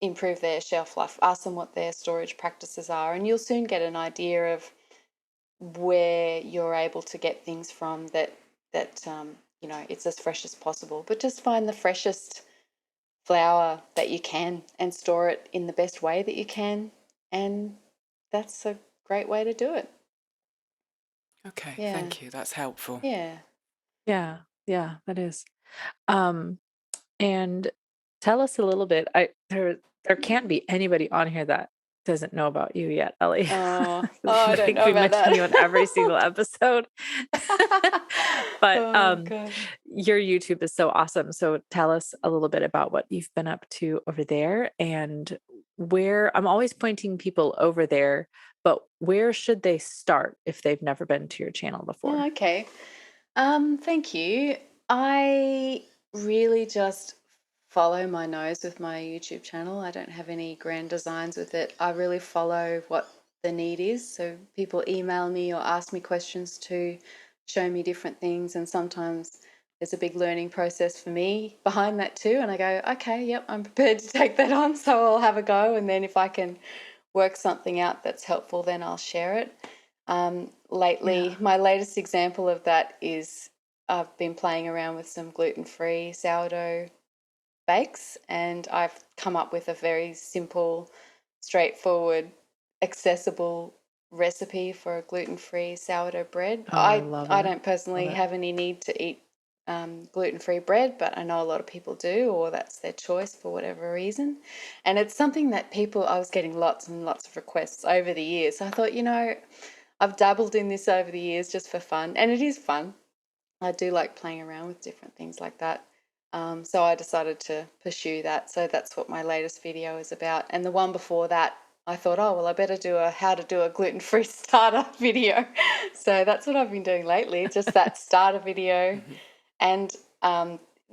S3: improve their shelf life, ask them what their storage practices are, and you'll soon get an idea of where you're able to get things from that it's as fresh as possible. But just find the freshest flour that you can and store it in the best way that you can, and that's a great way to do it.
S1: Okay, thank you. That's helpful.
S3: Yeah,
S2: that is. And tell us a little bit. There can't be anybody on here that doesn't know about you yet, Elly.
S3: I don't know
S2: we
S3: about
S2: mention
S3: that.
S2: you in every single episode. But your YouTube is so awesome. So tell us a little bit about what you've been up to over there, and where. I'm always pointing people over there, but where should they start if they've never been to your channel before?
S3: Okay. Thank you. I really just follow my nose with my YouTube channel. I don't have any grand designs with it. I really follow what the need is. So people email me or ask me questions to show me different things, and sometimes there's a big learning process for me behind that too. And I go, okay, yep, I'm prepared to take that on. So I'll have a go, and then if I can work something out that's helpful, then I'll share it. Lately, my latest example of that is I've been playing around with some gluten-free sourdough bakes, and I've come up with a very simple, straightforward, accessible recipe for a gluten-free sourdough bread. I don't personally have any need to eat gluten-free bread, but I know a lot of people do, or that's their choice for whatever reason. And it's something that I was getting lots and lots of requests over the years. So I thought, I've dabbled in this over the years just for fun, and it is fun. I do like playing around with different things like that. So I decided to pursue that. So that's what my latest video is about. And the one before that, I thought, oh, well, I better do a how to do a gluten-free starter video. So that's what I've been doing lately, just that starter video. And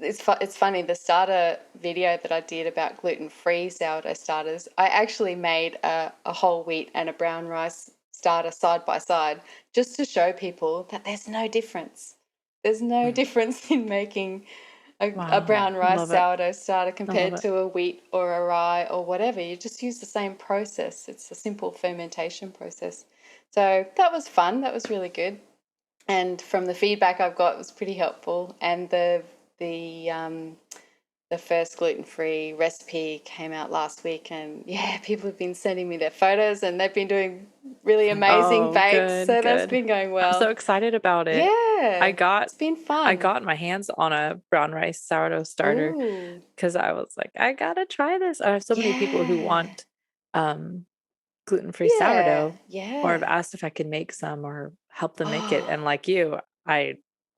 S3: it's funny, the starter video that I did about gluten-free sourdough starters, I actually made a whole wheat and a brown rice starter side by side just to show people that there's no difference. There's no difference in making a brown rice sourdough starter compared to a wheat or a rye or whatever. You just use the same process. It's a simple fermentation process. So that was fun. That was really good. And from the feedback I've got, it was pretty helpful. And the first gluten-free recipe came out last week, and yeah, people have been sending me their photos, and they've been doing really amazing bakes. So that's been going well.
S2: I'm so excited about it.
S3: Yeah, it's been fun.
S2: I got my hands on a brown rice sourdough starter because I was like, I gotta try this. I have so many people who want gluten-free sourdough, or have asked if I can make some or help them make it. And like you, I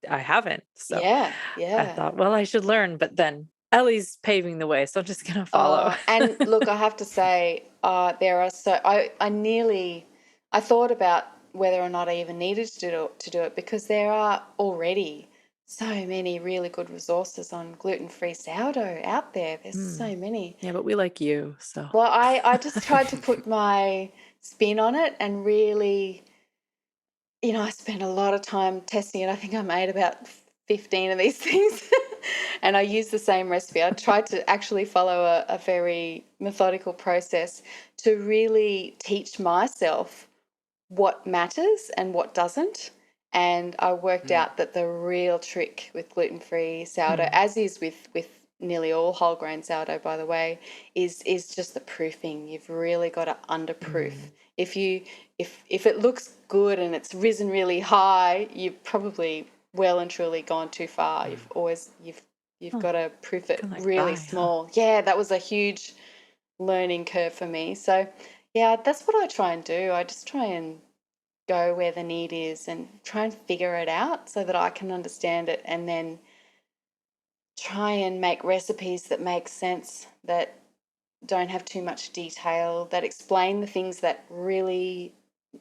S2: haven't. So I thought, well, I should learn, but then Elly's paving the way, so I'm just gonna follow.
S3: And look, I have to say, there are I thought about whether or not I even needed to do it, because there are already so many really good resources on gluten-free sourdough out there. There's so many.
S2: Yeah, but we like you, so.
S3: Well, I just tried to put my spin on it and really, I spent a lot of time testing it. I think I made about 15 of these things. And I used the same recipe. I tried to actually follow a very methodical process to really teach myself what matters and what doesn't. And I worked out that the real trick with gluten-free sourdough, as is with nearly all whole grain sourdough, by the way, is just the proofing. You've really got to underproof. If it looks good and it's risen really high, you've probably well and truly gone too far. You've got to proof it really small. Yeah, that was a huge learning curve for me. So yeah, that's what I try and do. I just try and go where the need is and try and figure it out so that I can understand it, and then try and make recipes that make sense, that don't have too much detail, that explain the things that really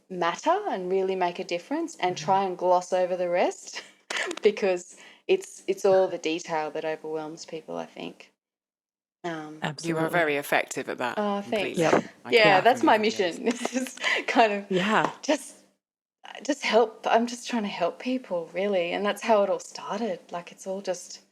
S3: matter and really make a difference, and try and gloss over the rest because it's all the detail that overwhelms people, I think.
S2: Absolutely.
S1: You are very effective at that.
S3: Oh, thanks.
S1: Yep.
S3: Yeah, that's my mission. It's just kind of just help. I'm just trying to help people, really, and that's how it all started. Like, it's all just,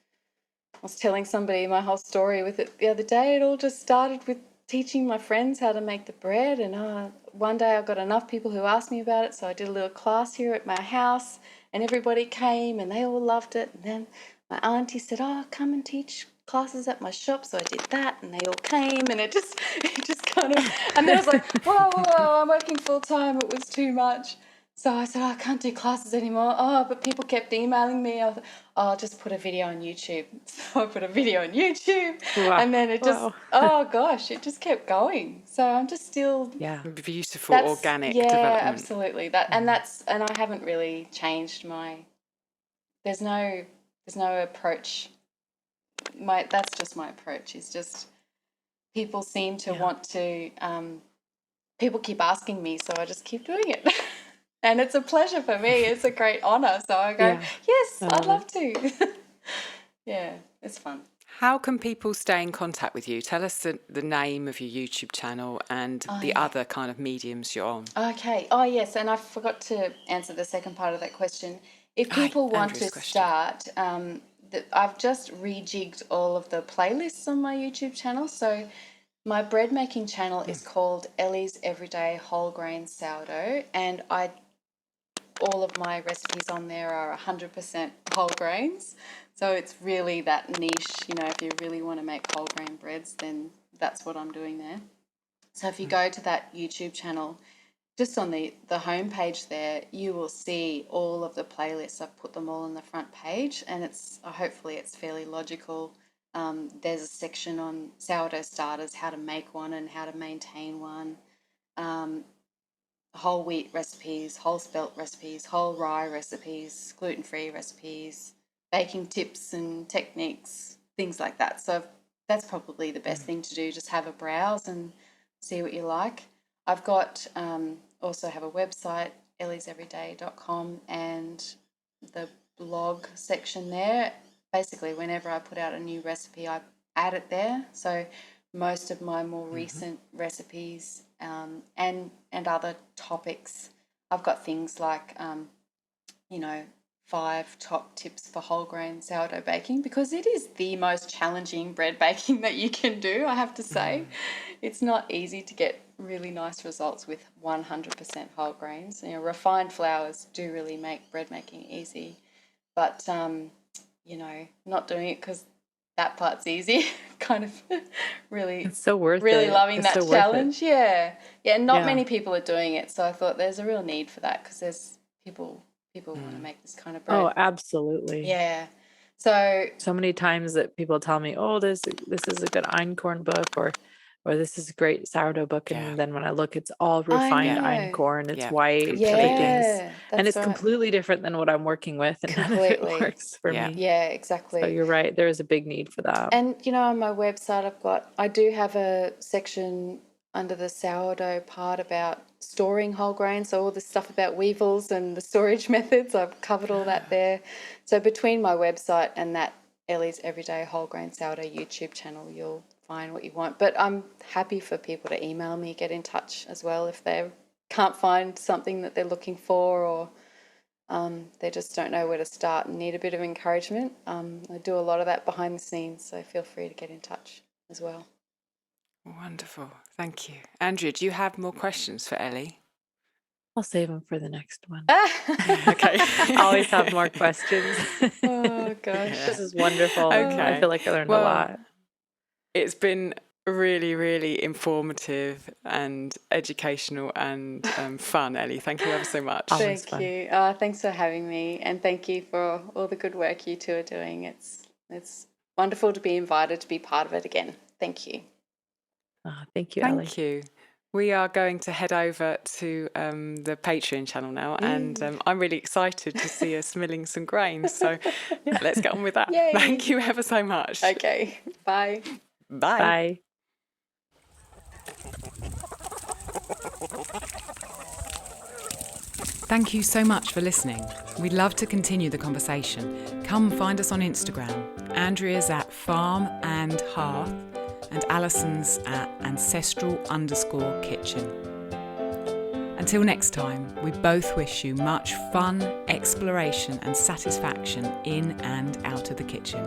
S3: I was telling somebody my whole story with it the other day. It all just started with teaching my friends how to make the bread, and one day I got enough people who asked me about it, so I did a little class here at my house, and everybody came and they all loved it. And then my auntie said, oh, come and teach classes at my shop, so I did that, and they all came, and it just kind of, and then I was like, whoa, I'm working full time, it was too much. So I said, I can't do classes anymore. Oh, but people kept emailing me. I thought, I'll just put a video on YouTube. So I put a video on YouTube, and then it just, oh gosh, it just kept going. So I'm just still,
S1: beautiful organic development.
S3: Yeah, absolutely. And I haven't really changed there's no approach. That's just my approach. Is just, people seem to want to. People keep asking me, so I just keep doing it. And it's a pleasure for me. It's a great honour. So I go, yes, I'd love to. Yeah, it's fun.
S1: How can people stay in contact with you? Tell us the name of your YouTube channel and the other kind of mediums you're on.
S3: Okay. Oh, yes. And I forgot to answer the second part of that question. If people want to start, I've just rejigged all of the playlists on my YouTube channel. So my bread making channel is called Elly's Everyday Whole Grain Sourdough, and all of my recipes on there are 100% whole grains. So it's really that niche, if you really want to make whole grain breads, then that's what I'm doing there. So if you go to that YouTube channel, just on the homepage there, you will see all of the playlists. I've put them all on the front page, and hopefully it's fairly logical. There's a section on sourdough starters, how to make one and how to maintain one, whole wheat recipes, whole spelt recipes, whole rye recipes, gluten-free recipes, baking tips and techniques, things like that. So that's probably the best thing to do, just have a browse and see what you like. I've got also have a website, ellyseveryday.com, and the blog section there. Basically, whenever I put out a new recipe, I add it there. So most of my more recent recipes and other topics, I've got things like, 5 top tips for whole grain sourdough baking, because it is the most challenging bread baking that you can do, I have to say. It's not easy to get really nice results with 100% whole grains. Refined flours do really make bread making easy, but not doing it because that part's easy. Kind of really,
S2: it's so worth
S3: really
S2: it.
S3: loving
S2: It's
S3: that
S2: so worth
S3: challenge.
S2: it.
S3: Yeah. Not many people are doing it, so I thought there's a real need for that, because there's people want to make this kind of bread.
S2: Oh, absolutely.
S3: Yeah. So
S2: many times that people tell me, "Oh, this is a good einkorn book," or this is a great sourdough book, and then when I look, it's all refined einkorn. It's white, everything's, and it's completely different than what I'm working with, and none of it works for me.
S3: Yeah, exactly.
S2: So you're right. There is a big need for that.
S3: And on my website, I do have a section under the sourdough part about storing whole grain. So all the stuff about weevils and the storage methods, I've covered all that there. So between my website and that Elly's Everyday Whole Grain Sourdough YouTube channel, you'll find what you want. But I'm happy for people to email me, get in touch as well if they can't find something that they're looking for, or they just don't know where to start and need a bit of encouragement. I do a lot of that behind the scenes, so feel free to get in touch as well.
S1: Wonderful. Thank you. Andrea, do you have more questions for Elly?
S2: I'll save them for the next one.
S1: Okay.
S2: I always have more questions.
S3: Oh, gosh.
S2: This is wonderful.
S1: Okay.
S2: I feel like I learned a lot.
S1: It's been really, really informative and educational and fun, Elly. Thank you ever so much.
S3: Thank you. Thanks for having me, and thank you for all the good work you two are doing. It's wonderful to be invited to be part of it again. Thank you.
S2: Thank you, Elly.
S1: Thank you. We are going to head over to the Patreon channel now, and I'm really excited to see us milling some grains. So let's get on with that.
S3: Yay.
S1: Thank you ever so much.
S3: Okay. Bye.
S1: Bye.
S2: Bye.
S1: Thank you so much for listening. We'd love to continue the conversation. Come find us on Instagram. Andrea's at Farm and Hearth, and Alison's at ancestral_kitchen. Until next time, we both wish you much fun, exploration and satisfaction in and out of the kitchen.